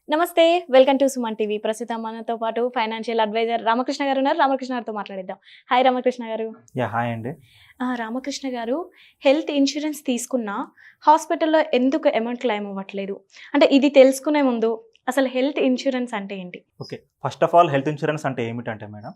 నమస్తే. Welcome to Suman TV. ప్రస్తుతం మనతో పాటు ఫైనాన్షియల్ అడ్వైజర్ రామకృష్ణ గారు ఉన్నారు. రామకృష్ణ గారితో మాట్లాడిద్దాం. హాయ్ రామకృష్ణ గారు. హాయ్ అండి. రామకృష్ణ గారు, హెల్త్ ఇన్సూరెన్స్ తీసుకున్నా హాస్పిటల్‌లో ఎందుకు అమౌంట్ క్లెయిమ్ అవ్వట్లేదు? అంటే ఇది తెలుసుకునే ముందు అసలు హెల్త్ ఇన్సూరెన్స్ అంటే ఏంటి? Okay. First of all health insurance అంటే ఏమిటంటే మేడం,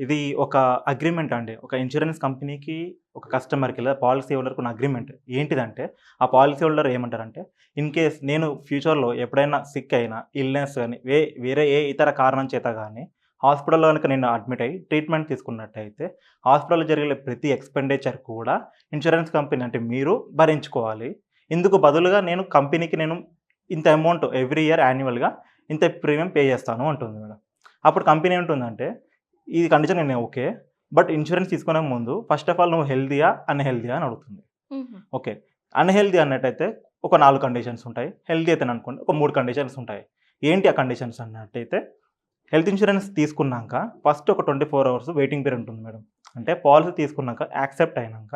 ఇది ఒక అగ్రీమెంట్ అండి. ఒక ఇన్సూరెన్స్ కంపెనీకి, ఒక కస్టమర్‌కి లేదా పాలిసీ హోల్డర్‌కి ఉన్న అగ్రీమెంట్. ఏంటిదంటే, ఆ పాలిసీ హోల్డర్ ఏమంటారంటే, ఇన్ కేస్ నేను ఫ్యూచర్‌లో ఎప్పుడైనా సిక్ అయినా, ఇల్‌నెస్ గాని, వేరే ఏ ఇతర కారణం చేత గాని హాస్పిటల్‌లో గనుక నేను అడ్మిట్ అయ్యి ట్రీట్మెంట్ తీసుకున్నట్టయితే, హాస్పిటల్‌లో జరిగే ప్రతి ఎక్స్‌పెండిచర్ కూడా ఇన్సూరెన్స్ కంపెనీ అంటే మీరు భరించుకోవాలి. ఇందుకు బదులుగా కంపెనీకి ఇంత అమౌంట్ ఎవ్రీ ఇయర్ యాన్యువల్‌గా ఇంత ప్రీమియం పే చేస్తాను అంటుంది మేడం. అప్పుడు కంపెనీ ఏమంటుందంటే, ఈ కండిషన్ నేను ఓకే. బట్ ఇన్సూరెన్స్ తీసుకునే ముందు ఫస్ట్ ఆఫ్ ఆల్ నువ్వు హెల్తీయా? అన్‌హెల్తీయా? అని అడుగుతుంది. హుహు. ఓకే. అన్‌హెల్తీ అన్నట్టయితే ఒక 4 కండిషన్స్ ఉంటాయి. హెల్తీ అయితే అనుకోండి ఒక 3 కండిషన్స్ ఉంటాయి. ఏంటి ఆ కండిషన్స్ అన్నట్టయితే, హెల్త్ ఇన్సూరెన్స్ తీసుకున్నాక ఫస్ట్ ఒక 24 అవర్స్ వెయిటింగ్ పీరియడ్ ఉంటుంది మేడం. అంటే పాలిసీ తీసుకున్నాక యాక్సెప్ట్ అయినాక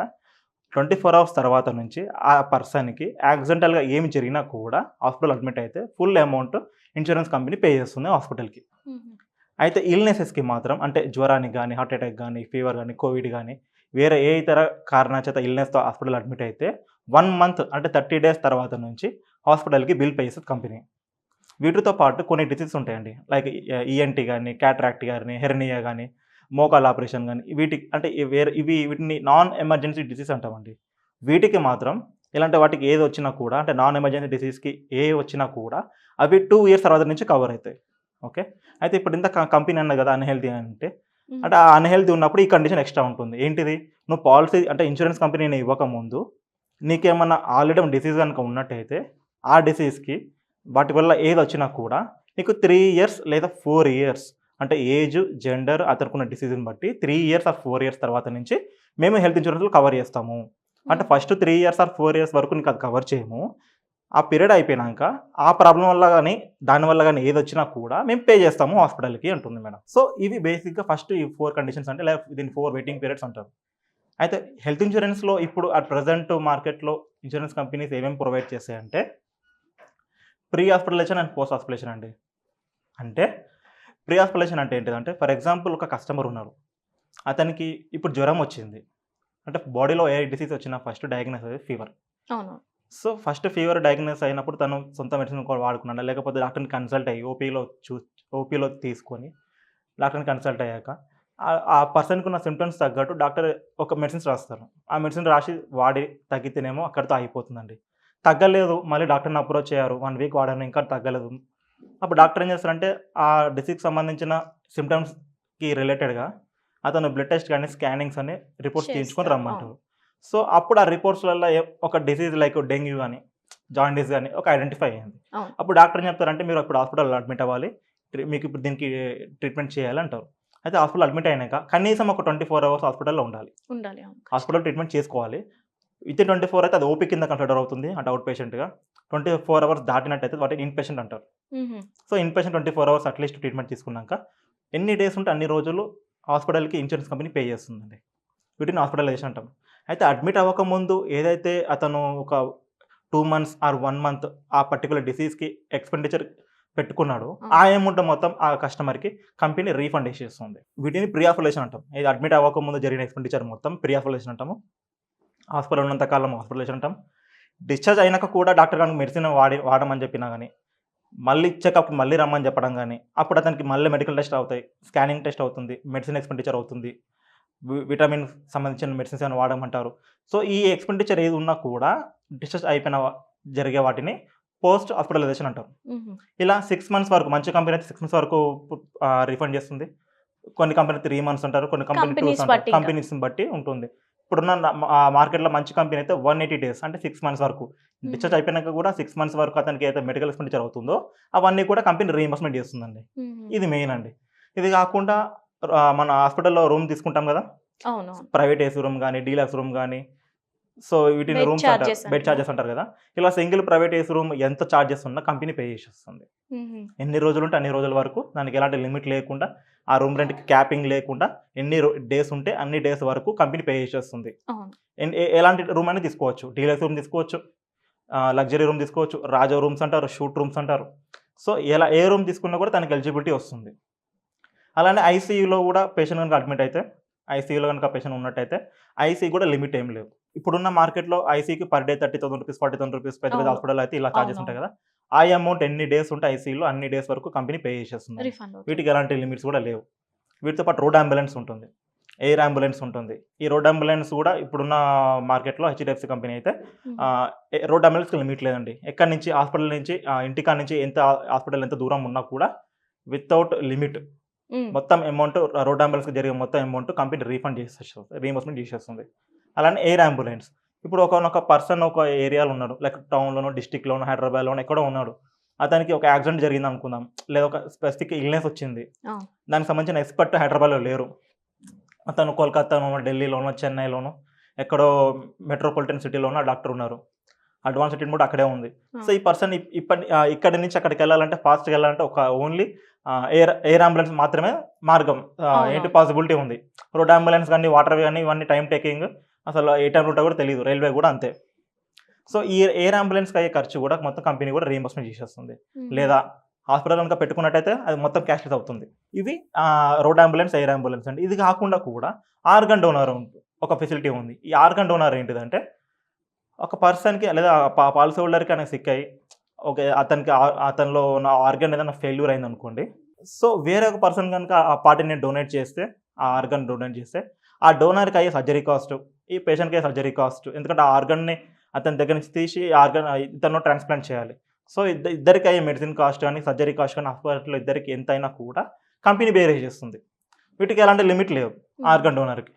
24 అవర్స్ తర్వాత నుంచి ఆ పర్సన్‌కి యాక్సిడెంటల్‌గా ఏమి జరిగినా కూడా హాస్పిటల్ అడ్మిట్ అయితే full amount insurance company pay చేస్తుంది హాస్పిటల్‌కి. హుహు. అయితే ఇల్‌నెసెస్‌కి మాత్రం అంటే జ్వరానికి గానీ, హార్ట్ అటాక్ గానీ, ఫీవర్ గానీ, కోవిడ్ గానీ, వేరే ఏ ఇతర కారణాల చేత ఇల్‌నెస్‌తో హాస్పిటల్ అడ్మిట్ అయితే 1 మంత్ అంటే 30 డేస్ తర్వాత నుంచి హాస్పిటల్‌కి బిల్ పే చేస్తది కంపెనీ. వీటితో పాటు కొన్ని డిసీజెస్ ఉంటాయండి. లైక్ ఈఎన్‌టీ గానీ, క్యాటరాక్ట్ గానీ, హెర్నియా గానీ, మోకాళ్ళ ఆపరేషన్ గానీ, వీటిని నాన్ ఎమర్జెన్సీ డిసీజ్ అంటామండి. వీటికి మాత్రం ఇలాంటి వాటికి ఏదొచ్చినా కూడా అంటే నాన్ ఎమర్జెన్సీ డిసీజ్‌కి వచ్చినా కూడా అవి 2 ఇయర్స్ తర్వాత నుంచి కవర్ అయితాయి. ఓకే. అయితే ఇప్పుడు ఇందాక కంపెనీ అన్నా గదా! అన్‌హెల్తీ అంటే, హ్మ్. అంటే ఆ అన్‌హెల్తీ ఉన్నప్పుడు ఈ కండిషన్ ఎక్స్‌ట్రా ఉంటుంది. ఏంటిది? నువ్వు పాలిసీ అంటే ఇన్స్యూరెన్స్ కంపెనీ ఇవ్వకముందు నీకేమన్నా ఆల్రెడీ డిసీజ్ గనుక ఉన్నట్టయితే, ఆ డిసీజ్‌కి వాటి వల్ల ఏదొచ్చినా కూడా నీకు 3 ఇయర్స్ లేదా 4 ఇయర్స్ అంటే ఏజ్, జెండర్, అతనుకున్న డిసీజ్‌ని బట్టి 3 ఇయర్స్ ఆర్ 4 ఇయర్స్ తర్వాత నుంచి మేము హెల్త్ ఇన్స్యూరెన్స్‌లో కవర్ చేస్తాము. అంటే హుహు. ఫస్ట్ 3 ఇయర్స్ ఆర్ 4 ఇయర్స్ వరకు నీకు అది కవర్ చేయము. ఆ పీరియడ్ అయిపోయినాక ఆ ప్రాబ్లమ్ వల్ల గాని, దానివల్ల గాని ఏదొచ్చినా కూడా మేము పే చేస్తాము హాస్పిటల్‌కి అంటుంది మేడం. సో, ఇవి బేసిక్‌గా ఫస్ట్ ఈ 4 కండిషన్స్ అంటే దీన్ని 4 వెయిటింగ్ పీరియడ్స్ అంటారు. అయితే హెల్త్ ఇన్స్యూరెన్స్‌లో ఇప్పుడు అట్ ప్రెజెంట్ మార్కెట్‌లో ఇన్స్యూరెన్స్ కంపెనీస్ ఏమేమి ప్రొవైడ్ చేస్తాయంటే, pre hospitalization and post hospitalization అండి. అంటే ప్రీ హాస్పిటలైజేషన్ అంటే ఏంటిదంటే, ఫర్ ఎగ్జాంపుల్ ఒక కస్టమర్ ఉన్నారు. అతనికి ఇప్పుడు జ్వరం వచ్చింది. అంటే బాడీలో ఏ డిసీజ్ వచ్చినా ఫస్ట్ డయాగ్నోస్ అయ్యేది ఫీవర్. అవును. సో, ఫస్ట్ ఫీవర్ డయాగ్నోస్ అయినప్పుడు తను సొంత మెడిసిన్ కూడా వాడుకున్నాడా? లేకపోతే డాక్టర్‌ని కన్సల్ట్ అయ్యి ఓపీలో తీసుకొని డాక్టర్‌ని కన్సల్ట్ అయ్యాక ఆ పర్సన్‌కున్న సింప్టమ్స్ తగ్గట్టు డాక్టర్ ఒక మెడిసిన్స్ రాస్తారు. ఆ మెడిసిన్ రాసి వాడి తగ్గితేనేమో అక్కడితో అయిపోతుందండి. తగ్గలేదు మళ్ళీ డాక్టర్‌ని అప్రోచ్ అయ్యారు. 1 వీక్ వాడాను ఇంకా తగ్గలేదు. అప్పుడు డాక్టర్ ఏం చేస్తారంటే ఆ డిసీజ్‌కి సంబంధించిన సింప్టమ్స్‌కి రిలేటెడ్‌గా అతను బ్లడ్ టెస్ట్ గాని, స్కానింగ్స్ అని రిపోర్ట్స్ తీయించుకొని చేస్తారు. అవును. రమ్మంటారు. సో, అప్పుడు ఆ రిపోర్ట్స్‌లల్ల ఒక డిసీజ్ లైక్ డెంగ్యూ గాని, జాండీస్ గాని ఒక ఐడెంటిఫై అయింది. అవును. అప్పుడు డాక్టర్ ఏం చెప్తారంటే, మీరు ఇప్పుడు హాస్పిటల్‌లో అడ్మిట్ అవ్వాలి. మీకు ఇప్పుడు దీనికి ట్రీట్మెంట్ చేయాలి అంటారు. అయితే హాస్పిటల్‌లో అడ్మిట్ అయినాక కనీసం ఒక 24 అవర్స్ హాస్పిటల్‌లో ఉండాలి. ఉండాలి. అవును. హాస్పిటల్‌లో ఖచ్చితంగా. ట్రీట్మెంట్ చేసుకోవాలి. వితిన్ 24 అయితే అది ఓపీ కింద కన్సిడర్ అవుతుంది. అంటే ఔట్ పేషెంట్‌గా. 24 అవర్స్ దాటినట్టయితే వాటిని ఇన్ పేషెంట్ అంటారు. హుహు. So, in patient 24 hours at least treatment తీసుకున్నాక ఎన్ని డేస్ ఉంటే అన్ని రోజులు హాస్పిటల్‌కి ఇన్స్యూరెన్స్ కంపెనీ పే చేస్తుందండి. వీటిని హాస్పిటలైజేషన్ అంటాం. అయితే అడ్మిట్ అవ్వకముందు ఏదైతే అతను ఒక 2 మంత్స్ ఆర్ 1 మంత్ ఆ పర్టిక్యులర్ డిసీజ్‌కి ఎక్స్‌పెండిచర్ పెట్టుకున్నాడో, ఆ అవును. అమౌంట్ మొత్తం ఆ కస్టమర్‌కి కంపెనీ రీఫండ్ ఇచ్చేస్తుంది. వీటిని ప్రీ హాస్పిటలైజేషన్ అంటాం. ఇది అడ్మిట్ అవ్వకముందు జరిగిన ఎక్స్‌పెండిచర్ మొత్తం ప్రీ హాస్పిటలైజేషన్ అంటాము. హాస్పిటల్‌లో ఉన్నంత కాలం హాస్పిటలైజేషన్ అంటాం. డిశ్చార్జ్ అయినాక కూడా డాక్టర్ గనుక మెడిసిన్ వాడమని చెప్పినా గాని, మళ్ళీ చెకప్‌కి మళ్ళీ రమ్మని చెప్పడం గాని, అప్పుడు అతనికి మళ్ళీ మెడికల్ టెస్ట్ అవుతాయి. స్కానింగ్ టెస్ట్ అవుతుంది. మెడిసిన్ ఎక్స్‌పెండిచర్ అవుతుంది. విటమిన్ సంబంధించిన మెడిసిన్స్ ఏమైనా వాడమంటారు. సో, ఈ ఎక్స్‌పెండిచర్ ఏది ఉన్నా కూడా డిశ్చార్జ్ అయిపోయిన జరిగే వాటిని పోస్ట్ హాస్పిటలైజేషన్ అంటారు. హుహు. ఇలా 6 మంత్స్ వరకు మంచి కంపెనీ అయితే 6 మంత్స్ వరకు రిఫండ్ చేస్తుంది. కొన్ని కంపెనీ 3 మంత్స్ అంటారు. కొన్ని కంపెనీ 2 కంపెనీస్ అంటారు. బట్టి ఇంకా. కంపెనీస్‌ని బట్టి ఉంటుంది. ఇప్పుడున్న మార్కెట్‌లో మంచి కంపెనీ అయితే 180 డేస్ అంటే 6 మంత్స్ వరకు. హుహు. డిశ్చార్జ్ అయిపోయినాక కూడా 6 మంత్స్ వరకు అతనికి ఏదైతే మెడికల్ ఎక్స్‌పెండిచర్ అవుతుందో అవన్నీ కూడా కంపెనీ రీయింబర్స్‌మెంట్ చేస్తుందండి. హుహు. ఇది మెయిన్ అండి. ఇది కాకుండా మన హాస్పిటల్‌లో రూమ్ తీసుకుంటాం గదా! అవునవును. ప్రైవేట్ ఏసీ రూమ్ గాని, డీలక్స్ రూమ్ గాని, సో వీటిని బెడ్ రూమ్స్ అంటారు. చార్జెస్ బెడ్ అంటారు. చార్జెస్ అంటారు గదా! ఇలా సింగిల్ ప్రైవేట్ ఏసీ రూమ్ ఎంత చార్జెస్ ఉన్నా కంపెనీ పే చేసేస్తుంది. హుహు. ఎన్ని రోజులుంటే అన్ని రోజుల వరకు దానికి ఎలాంటి లిమిట్ లేకుండా, ఆ రూమ్ రెంట్‌కి క్యాపింగ్ లేకుండా ఎన్ని డేస్ ఉంటే అన్ని డేస్ వరకు కంపెనీ పే చేసేస్తుంది. అవును. ఎలాంటి రూమ్ అయినా తీసుకోవచ్చు. డీలక్స్ రూమ్ తీసుకోవచ్చు, లగ్జరీ రూమ్ తీసుకోవచ్చు, రాజా రూమ్స్ అంటారు, షూట్ రూమ్స్ అంటారు. సో ఏ రూమ్ తీసుకున్నా కూడా తనకి ఎలిజిబిలిటీ వస్తుంది. అలానే ఐసీయూలో కూడా పేషెంట్ కనుక అడ్మిట్ అయితే, ఐసీయూలో కనుక పేషెంట్ ఉన్నట్టయితే ఐసీ కూడా లిమిట్ ఏం లేవు. ఇప్పుడున్న మార్కెట్‌లో ఐసీయూకి పర్ డే 30,000 రూపీస్, 40,000 రూపీస్ పెద్ద పెద్ద అవును. హాస్పిటల్‌లో అయితే ఇలా చార్జెస్ ఉంటాయి అవునవును. కదా! ఆ అమౌంట్ ఎన్ని డేస్ ఉంటే ఐసీయూలో అన్ని డేస్ వరకు కంపెనీ పే చేసేస్తుంది. రిఫండ్ అవుతుంది. వీటికి ఎలాంటి లిమిట్స్ కూడా లేవు. వీటితో పాటు రోడ్ అంబులెన్స్ ఉంటుంది. ఎయిర్ అంబులెన్స్ ఉంటుంది. ఈ రోడ్ అంబులెన్స్ కూడా ఇప్పుడున్న మార్కెట్‌లో హెచ్‌డిఎఫ్‌సి కంపెనీ అయితే హ్మ్. రోడ్ అంబులెన్స్‌కి లిమిట్ లేదండి. ఎక్కడి నుంచి హాస్పిటల్ నుంచి ఇంటికాడ నుంచి హాస్పిటల్ ఎంత దూరం ఉన్నా కూడా వితౌట్ లిమిట్ హ్మ్. మొత్తం అమౌంట్ రోడ్ అంబులెన్స్‌కి జరిగే మొత్తం అమౌంట్ కంపెనీ రీయింబర్స్‌మెంట్ చేసేస్తుంది. అలానే ఎయిర్ అంబులెన్స్. ఇప్పుడు ఒకానొక పర్సన్ ఒక ఏరియాలో ఉన్నాడు. లైక్ టౌన్‌లోనో, డిస్ట్రిక్ట్‌లోనో, హైదరాబాద్‌లోనో ఎక్కడో ఉన్నాడు. అతనికి ఒక యాక్సిడెంట్ జరిగిందనుకుందాం. లేదా ఒక స్పెసిఫిక్ ఇల్‌నెస్ వచ్చింది. ఆ! దానికి సంబంధించిన ఎక్స్‌పర్ట్ హైదరాబాద్‌లో లేరు. అతను కోల్‌కత్తాలోనో, ఢిల్లీలోనో, చెన్నైలోనో ఎక్కడో మెట్రోపాలిటన్ సిటీలోనో ఆ డాక్టర్ ఉన్నారు. అడ్వాన్స్ ట్రీట్మెంట్ అక్కడే ఉంది. ఆ! సో, ఈ పర్సన్ ఇక్కడి నుంచి అక్కడికెళ్ళాలంటే ఫాస్ట్‌గా ఎళ్ళాలంటే ఒక ఓన్లీ ఎయిర్ అంబులెన్స్ మాత్రమే మార్గం. ఏంటి అవునవును. పాసిబిలిటీ ఉంది. రోడ్ అంబులెన్స్ గాని, వాటర్‌వి గాని ఇవన్నీ టైమ్ టేకింగ్. అసలు ఏ టైం రూటో కూడా తెలీదు. రైల్వే కూడా అంతే. సో, ఈ ఎయిర్ అంబులెన్స్‌కి అయ్యే ఖర్చు కూడా మొత్తం కంపెనీ కూడా రీయింబర్స్‌మెంట్ చేసేస్తుంది. హుహు. లేదా హాస్పిటల్ గనుక పెట్టుకున్నట్టయితే అది మొత్తం క్యాష్‌లెస్ అవుతుంది. ఇవి రోడ్ అంబులెన్స్, ఎయిర్ అంబులెన్స్ అండి. ఇది కాకుండా కూడా ఆర్గన్ డోనర్ ఒక ఫెసిలిటీ ఉంది. ఈ ఆర్గన్ డోనర్ ఏంటిదంటే ఒక పర్సన్‌కి లేదా పాలిసీ హోల్డర్‌కి అనేది సిక్ అయ్యి ఓకే. అతనిలో ఉన్న ఆర్గాన్ ఏదైనా ఫెయిల్యూర్ అయిందనుకోండి. సో, వేరే ఒక పర్సన్ గనుక ఆ పార్ట్‌ని డొనేట్ చేస్తే, ఆ ఆర్గాన్ డొనేట్ చేస్తే, ఆ డోనర్‌కి అయ్యే సర్జరీ కాస్ట్, ఈ పేషెంట్‌కి అయ్యే సర్జరీ కాస్ట్. ఎందుకంటే ఆ ఆర్గాన్‌ని అతని దగ్గర నుంచి తీసి ఇతను ట్రాన్స్‌ప్లాంట్ చేయాలి. సో, ఇద్దరికి అయ్యే మెడిసిన్ కాస్ట్ గాని, సర్జరీ కాస్ట్ గాని హాస్పిటల్‌లో ఇద్దరికి ఎంతైనా కూడా కంపెనీ బేర్ చేసేస్తుంది. వీటికి ఎలాంటి లిమిట్ లేవు హ్మ్. ఆర్గాన్ డోనర్‌కి.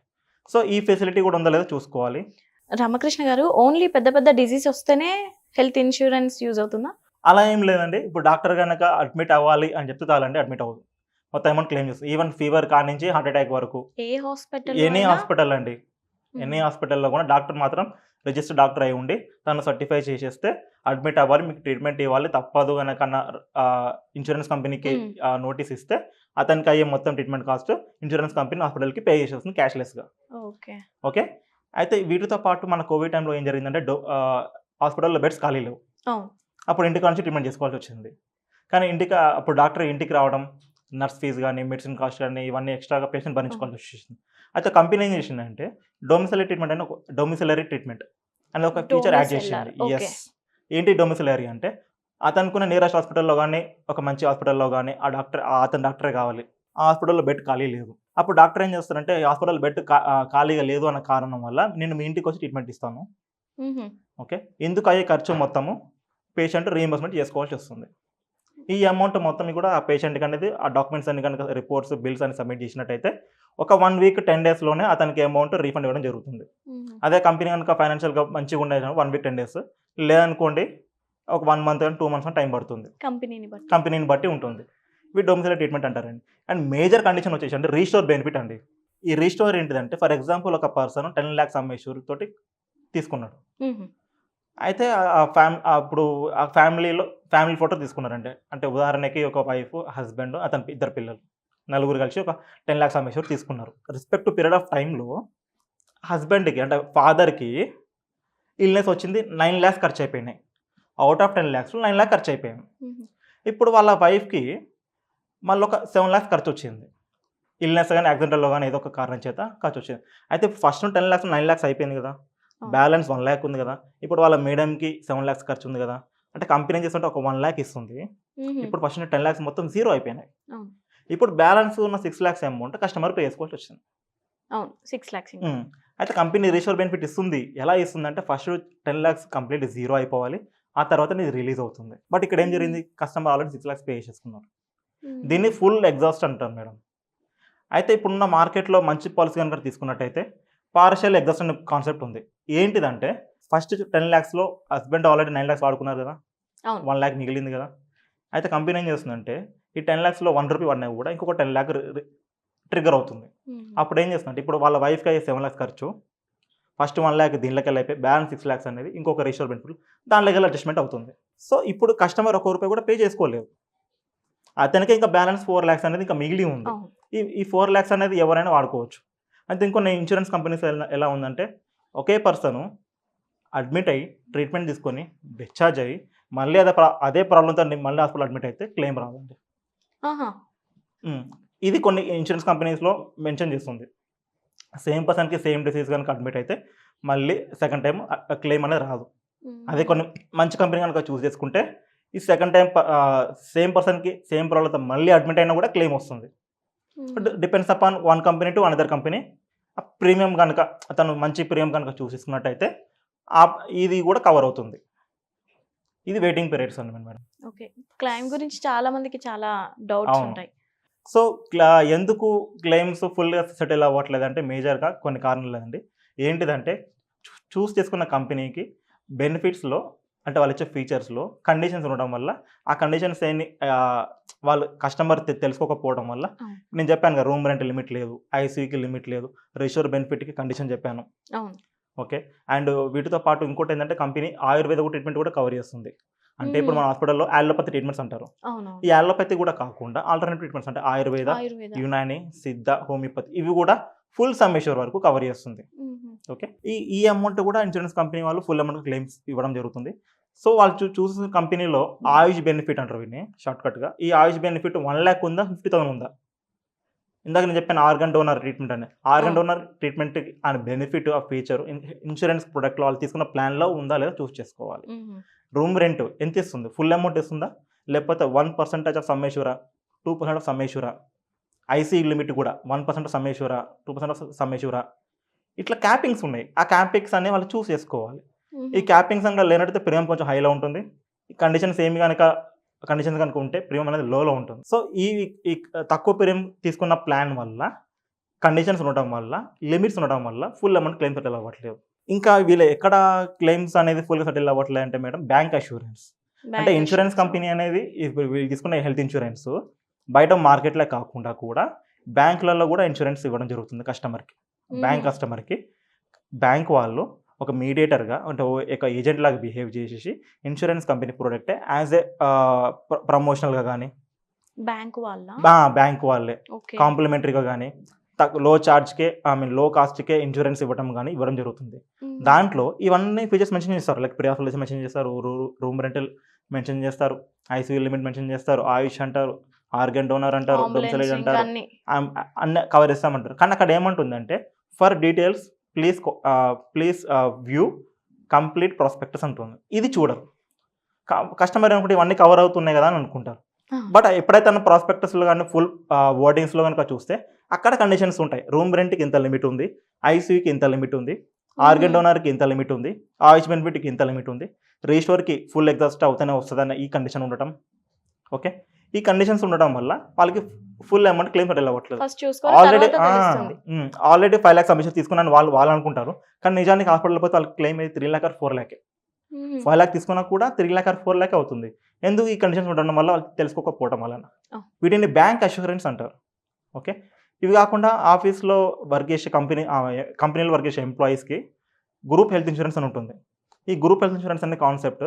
సో, ఈ ఫెసిలిటీ కూడా ఉందో లేదో చూసుకోవాలి. రామకృష్ణ గారు ఓన్లీ పెద్ద పెద్ద డిసీజ్ వస్తేనే హెల్త్ ఇన్స్యూరెన్స్ యూజ్ అవుతుందా? అలా ఏం లేదండి. ఇప్పుడు డాక్టర్ గనక అడ్మిట్ అవ్వాలి అని చెప్తే చాలండి అడ్మిట్ అవ్వదు. మొత్తం అమౌంట్ క్లెయిమ్ చేస్తది. ఈవెన్ ఫీవర్ కాడ్నించి హార్ట్ అటాక్ వరకు. ఏ హాస్పిటల్‌లో ఎనీ అయినా? హాస్పిటల్ అండి. ఎనీ హుహు. హాస్పిటల్‌లో కూడా డాక్టర్ మాత్రం రిజిస్టర్డ్ డాక్టర్ అయి ఉండి, తను సర్టిఫై చేసేస్తే అడ్మిట్ అవ్వాలి, మీకు ట్రీట్మెంట్ ఇవ్వాలి తప్పదు గనకన్న ఇన్స్యూరెన్స్ కంపెనీకి హ్మ్. నోటీస్ ఇస్తే అతనికి అయ్యే మొత్తం ట్రీట్మెంట్ కాస్ట్ ఇన్స్యూరెన్స్ కంపెనీ హాస్పిటల్‌కి పే చేసేస్తుంది క్యాష్‌లెస్‌గా. ఓకే. ఓకే. అయితే వీటితో పాటు మన కోవిడ్ టైమ్‌లో ఏం జరిగిందంటే హాస్పిటల్‌లో బెడ్స్ ఖాళీ లేవు. అవును. అప్పుడు ఇంటికాడ నుంచి ట్రీట్మెంట్ చేసుకోవాల్సొచ్చింది. కానీ అప్పుడు డాక్టర్ ఇంటికి రావడం, నర్స్ ఫీస్ గాని, మెడిసిన్ కాస్ట్ గాని ఇవన్నీ ఎక్స్‌ట్రాగా పేషెంట్ అవును. భరించుకోవాల్సొచ్చేసింది. అయితే కంపెనీ ఏం చేసిందంటే డొమిసిలరీ ట్రీట్మెంట్ అనే ఒక ఫీచర్ యాడ్ డోమిసెల్లార్. చేసింది. ఓకే. యెస్. ఏంటి డొమిసిలరీ అంటే అతనుకున్న నియరెస్ట్ హాస్పిటల్‌లో గాని, ఒక మంచి హాస్పిటల్‌లో గాని అతని డాక్టరే కావాలి. ఆ హాస్పిటల్‌లో బెడ్ ఖాళీ లేదు. అప్పుడు డాక్టర్ ఏం చేస్తారంటే, ఈ హాస్పిటల్ బెడ్ ఖాళీగా లేదు అన్న కారణం వల్ల నేను మీ ఇంటికొచ్చి ట్రీట్మెంట్ ఇస్తాను. హుహు. ఓకే. ఇందుకు అయ్యే ఖర్చు మొత్తము పేషెంట్ రీయింబర్స్‌మెంట్ చేసుకోవాల్సొస్తుంది. ఈ అమౌంట్ మొత్తం కూడా ఆ పేషెంట్‌కి అనేది ఆ డాక్యుమెంట్స్ అన్ని గనుక రిపోర్ట్స్, బిల్స్ అన్ని సబ్మిట్ చేసినట్టయితే ఒక 1 వీక్ 10 డేస్‌లోనే అతనికి అమౌంట్ రీఫండ్ ఇవ్వడం జరుగుతుంది. హుహు. అదే కంపెనీ గనుక ఫైనాన్షియల్‌గా మంచిగా ఉండేది 1 వీక్ 10 డేస్. లేదనుకోండి ఒక 1 మంత్ గాని, 2 మంత్స్ గాని టైం పడుతుంది. కంపెనీని బట్టి. కంపెనీని బట్టి ఉంటుంది. ఇవి డొమిసిలరీ ట్రీట్మెంట్ అంటారండి. అండ్ మేజర్ కండిషన్ వచ్చేసి అంటే రీస్టోర్ బెనిఫిట్ అండి. ఈ రీస్టోర్ ఏంటిదంటే ఫర్ ఎగ్జాంపుల్ ఒక పర్సన్ 10 లాక్స్ సమ్ అష్యూర్డ్ తోటి తీసుకున్నాడు. హుహు. అయితే అప్పుడు ఆ ఫ్యామిలీ ఫోటో తీసుకున్నారండి. అంటే ఉదాహరణకి ఒక వైఫ్, హస్బెండ్, అతని ఇద్దరు పిల్లలు. నలుగురు కలిసి ఒక 10 లాక్స్ అమ్మేషూర్ తీసుకున్నారు. రెస్పెక్ట్ టు పీరియడ్ ఆఫ్ టైమ్‌లో హస్బెండ్‌కి అంటే ఫాదర్‌కి ఇల్‌నెస్ వచ్చింది 9 లాక్స్ ఖర్చయిపోయినాయి. ఔట్ ఆఫ్ 10 లాక్స్‌లో 9 లాక్స్ ఖర్చయిపోయాయి. హుహు. ఇప్పుడు వాళ్ళ వైఫ్‌కి మళ్ళొక 7 లాక్స్ ఖర్చొచ్చింది. ఇల్‌నెస్ గాని, యాక్సిడెంటల్‌లో గాని ఏదో ఒక కారణం చేత ఖర్చొచ్చింది. అయితే ఫస్ట్ 10 లాక్స్ 9 లాక్స్ అయిపోయింది గదా! అవును. బ్యాలెన్స్ 1 లాక్ ఉంది గదా! ఇప్పుడు వాళ్ళ మేడమ్‌కి 7 లాక్స్ ఖర్చుంది గదా! అంటే కంపెనీ ఏం చేస్తుంటే ఒక 1 లాక్ ఇస్తుంది. హుహు. ఇప్పుడు ఫస్ట్ 10 లాక్స్ మొత్తం జీరో అయిపోయినాయి. అవును. ఇప్పుడు బ్యాలెన్స్ ఉన్న 6 లాక్స్ అమౌంట్ కస్టమర్ పే చేసుకోవాల్సొచ్చింది. అవును. 6 లాక్స్ ఇంకా. హ్మ్. అయితే కంపెనీ రీస్టోర్ బెనిఫిట్ ఇస్తుంది. ఎలా ఇస్తుందంటే ఫస్ట్ 10 లాక్స్ కంప్లీట్ జీరో అయిపోవాలి. ఆ తర్వాత నీది రిలీజ్ అవుతుంది. బట్ ఇక్కడ ఏం హ్మ్. జరిగింది? కస్టమర్ ఆల్రెడీ 6 లాక్స్ పే చేసేసుకున్నారు. హుహు. దీన్ని ఫుల్ ఎగ్జాస్ట్ అంటారు మేడం. అయితే ఇప్పుడున్న మార్కెట్‌లో మంచి పాలిసీ గనుక తీసుకున్నట్టయితే పార్షియల్ ఎగ్జాస్ట్ అనే కాన్సెప్ట్ ఉంది. ఏంటిదంటే ఫస్ట్ 10 లాక్స్‌లో హస్బెండ్ ఆల్రెడీ 9 లాక్స్ వాడుకున్నారు గదా! అవును. 1 లాక్ మిగిలింది గదా! అయితే కంపెనీ ఏం చేస్తుందంటే ఈ 10 లాక్స్‌లో రూ. 1 పడినా కూడా ఇంకొక 10 లాక్ ట్రిగ్గర్ అవుతుంది. హుహు. అప్పుడు ఏం చేస్తుందంటే ఇప్పుడు వాళ్ళ వైఫ్‌కి అయ్యే 7 లాక్స్ ఖర్చు ఫస్ట్ 1 లాక్ దీనిలోకెళ్ళి అయిపోయి బ్యాలెన్స్ 6 లాక్స్ అనేది ఇంకొక రీస్టోర్ బెనిఫిట్ దానిలోకెళ్ళి అడ్జస్ట్‌మెంట్ అవుతుంది. సో, ఇప్పుడు కస్టమర్ ఒక్క రూపాయి కూడా పే చేసుకోలేదు. అతనికి ఇంకా బ్యాలెన్స్ 4 లాక్స్ అనేది ఇంకా మిగిలి ఉంది. అవును. ఈ 4 లాక్స్ అనేది ఎవరైనా వాడుకోవచ్చు. అయితే ఇంకొన్ని ఇన్స్యూరెన్స్ కంపెనీస్ ఎలా ఉందంటే ఒకే పర్సను అడ్మిట్ అయ్యి, ట్రీట్మెంట్ తీసుకొని, డిశ్చార్జ్ అయ్యి, మళ్ళీ అదే ప్రాబ్లంతో మళ్ళీ హాస్పిటల్ అడ్మిట్ అయితే క్లెయిమ్ రాదండి. ఆహా! హ్మ్. ఇది కొన్ని ఇన్సూరెన్స్ కంపెనీస్‌లో మెన్షన్ చేస్తుంది. సేమ్ పర్సన్‌కి సేమ్ డిసీజ్ గనుక అడ్మిట్ అయితే మళ్ళీ సెకండ్ టైమ్ క్లెయిమ్ అనేది రాదు. అదే హుహు. కొన్ని మంచి కంపెనీ గనుక చూజ్ చేసుకుంటే ఈ సెకండ్ టైమ్ సేమ్ పర్సన్‌కి సేమ్ ప్రాబ్లమ్‌తో మళ్ళీ అడ్మిట్ అయినా కూడా క్లెయిమ్ వస్తుంది. హుహు. Depends upon one company to another company. ఆ ప్రీమియం గనక తను మంచి ప్రీమియం గనక చూజ్ చేసుకున్నట్టయితే ఇది కూడా కవర్ అవుతుంది. ఇది వెయిటింగ్ పీరియడ్స్ అండి మేడం. ఓకే. క్లెయిమ్ గురించి చాలా మందికి చాలా డౌట్స్ అవును. ఉంటాయి. సో, ఎందుకు క్లెయిమ్స్ ఫుల్‌గా సెటిల్ అవ్వట్లేదంటే మేజర్‌గా కొన్ని కారణాలండి. ఏంటిదంటే చూస్ చేసుకున్న కంపెనీకి బెనిఫిట్స్‌లో అంటే వాళ్ళిచ్చే ఫీచర్స్‌లో కండిషన్స్ ఉండడం వల్ల ఆ కండిషన్స్ వాళ్ళు కస్టమర్ తెలుసుకోకపోవడం వల్ల అవును. నేను చెప్పాను కదా! రూమ్ రెంట్ లిమిట్ లేదు, ఐసీయూకి లిమిట్ లేదు, రిష్యూర్ బెనిఫిట్‌కి కండిషన్ చెప్పాను. అవును. ఓకే. అండ్ వీటితో పాటు ఇంకోటేంటంటే కంపెనీ ఆయుర్వేద ట్రీట్మెంట్ కూడా కవర్ చేస్తుంది. అంటే ఇప్పుడు హుహు. మన హాస్పిటల్‌లో అలోపతి ట్రీట్మెంట్స్ అంటారు. అవునవును. ఈ అలోపతి కూడా కాకుండా ఆల్టర్‌నేటివ్ ట్రీట్మెంట్స్ అంటే ఆయుర్వేద, ఆయుర్వేద. యునాని, సిద్ధ, హోమియోపతి ఇవి కూడా ఫుల్ సమ్ అష్యూర్ వరకు కవర్ చేస్తుంది. హుహు. ఓకే. ఈ ఈ అమౌంట్ కూడా ఇన్స్యూరెన్స్ కంపెనీ వాళ్ళు ఫుల్ అమౌంట్ క్లెయిమ్స్ ఇవ్వడం జరుగుతుంది. సో, వాళ్ళు చూసిన కంపెనీలో ఆయుష్ బెనిఫిట్ అంటారు వీటిని షార్ట్‌కట్‌గా. ఈ ఆయుష్ బెనిఫిట్ 1,00,000 ఉందా? 50,000 ఉందా? ఇందాక నేను చెప్పాను ఆర్గాన్ డోనర్ ట్రీట్మెంట్ అని. ఆర్గాన్ అవును. డోనర్ ట్రీట్మెంట్ అని బెనిఫిట్, ఆ ఫీచర్ ఇన్స్యూరెన్స్ ప్రొడక్ట్‌లో వాళ్ళు తీసుకున్న ప్లాన్‌లో ఉందా లేదా చూస్ చేసుకోవాలి. హుహు. రూమ్ రెంట్ ఎంత ఇస్తుంది? ఫుల్ అమౌంట్ ఇస్తుందా? లేకపోతే 1% ఆఫ్ సమ్ అష్యూరా? 2% ఆఫ్ సమ్ అష్యూరా? ఐసీయూ లిమిట్ కూడా 1% ఆఫ్ సమ్ అష్యూరా? 2% ఆఫ్ సమ్ అష్యూరా? ఇట్లా క్యాపింగ్స్ ఉన్నాయి. ఆ క్యాపింగ్స్ అనేవి వాళ్ళు చూస్ చేసుకోవాలి. ఈ హుహు. క్యాపింగ్స్ గనుక లేనట్టయితే ప్రీమియం కొంచెం హైలో ఉంటుంది. ఈ కండిషన్స్ గనుక ఉంటే ప్రీమియం అనేది లోలో ఉంటుంది. సో, ఈ ఈ తక్కువ ప్రీమియం తీసుకున్న ప్లాన్ వల్ల, కండిషన్స్ ఉండటం వల్ల, లిమిట్స్ ఉండటం వల్ల ఫుల్ అమౌంట్ క్లెయిమ్ సెటిల్ అవ్వట్లేదు. ఇంకా వీళ్ళు ఎక్కడ క్లెయిమ్స్ అనేది ఫుల్‌గా సెటిల్ అవ్వట్లేదు అంటే మేడం బ్యాంక్ అష్యూరెన్స్. అంటే బ్యాంక్ ఇన్స్యూరెన్స్ అష్యూరెన్స్. కంపెనీ అనేది ఇప్పుడు వీళ్ళు తీసుకున్న హెల్త్ ఇన్స్యూరెన్స్ బయట మార్కెట్‌లో కాకుండా కూడా బ్యాంకులలో కూడా ఇన్స్యూరెన్స్ ఇవ్వడం జరుగుతుంది కస్టమర్‌కి. హుహు. బ్యాంక్ కస్టమర్‌కి బ్యాంక్ వాళ్ళు ఒక మీడియేటర్‌గా అంటే ఒక ఏజెంట్ లాగా బిహేవ్ చేసేసి ఇన్స్యూరెన్స్ కంపెనీ ప్రొడక్టే యాస్ ఎ ప్రమోషనల్‌గా గాని బ్యాంక్ వాళ్ళా? బ్యాంక్ వాళ్ళే ఓకే. కాంప్లిమెంటరీగా గాని లో చార్జ్‌కే లో కాస్ట్‌కే ఇన్స్యూరెన్స్ ఇవ్వడం జరుగుతుంది. హుహు. దాంట్లో ఇవన్నీ ఫీచర్స్ మెన్షన్ చేస్తారు. లైక్ ప్రీ ఆథరైజేషన్ మెన్షన్ చేస్తారు. రూమ్ రెంటల్ మెన్షన్ చేస్తారు. ఐసీయూ లిమిట్ మెన్షన్ చేస్తారు. ఆయుష్ అంటారు. ఆర్గాన్ డోనర్ అంటారు. అంబులెన్స్ డొమిసైలేజ్ ఇంకా అంటారు. అన్నీ. అన్నీ కవర్ చేస్తామంటారు. కానీ అక్కడ ఏమంటుందంటే for details please view complete prospectus అంటుంది. ఇది చూడరు. కస్టమర్ ఏమనుకుంటే ఇవన్నీ కవర్ అవుతున్నాయి కదా అని అనుకుంటారు. ఆ! బట్ ఎప్పుడైతే ప్రాస్పెక్టస్‌లో గాని ఫుల్ వర్డింగ్స్‌లో గనుక చూస్తే అక్కడ కండిషన్స్ ఉంటాయి. రూమ్ రెంట్‌కి ఇంత లిమిట్ ఉంది. ఐసీయూకి ఇంత లిమిట్ ఉంది. ఆర్గాన్ హుహు. డోనర్‌కి ఇంత లిమిట్ ఉంది. ఆయుష్ బెనిఫిట్‌కి ఇంత లిమిట్ ఉంది. రీస్టోర్‌కి ఫుల్ ఎగ్జాస్ట్ అవుతూనే వస్తదన్న ఈ కండిషన్ ఉండటం. ఓకే. ఈ కండిషన్స్ ఉండడం వల్ల వాళ్ళకి ఫుల్ అమౌంట్ క్లెయిమ్ సెటిల్ అవ్వట్లేదు. ఫస్ట్ చూసుకొని ఆల్రెడీ తర్వాత తెలుస్తుంది. ఆల్రెడీ 5,00,000 సబ్మిషన్ తీసుకున్నాను వాళ్ళు అనుకుంటారు. కానీ నిజానికి హాస్పిటల్‌లో పోతే వాళ్ళకి క్లెయిమ్ అయ్యేది 3,00,000 ఆర్ 4,00,000 హుహు. 5,00,000 తీసుకున్నా కూడా 3,00,000 ఆర్ 4,00,000 అవుతుంది. ఎందుకు ఈ కండిషన్స్ ఉండడం వల్ల వాళ్ళు తెలుసుకోకపోవడం వలన. ఆ! వీటిని బ్యాంక్ అష్యూరెన్స్ అంటారు. ఓకే. ఇవి కాకుండా ఆఫీస్‌లో వర్క్ చేసే కంపెనీలో వర్క్ చేసే ఎంప్లాయీస్‌కి గ్రూప్ హెల్త్ ఇన్స్యూరెన్స్ అని ఉంటుంది. ఈ గ్రూప్ హెల్త్ ఇన్స్యూరెన్స్ అనే కాన్సెప్ట్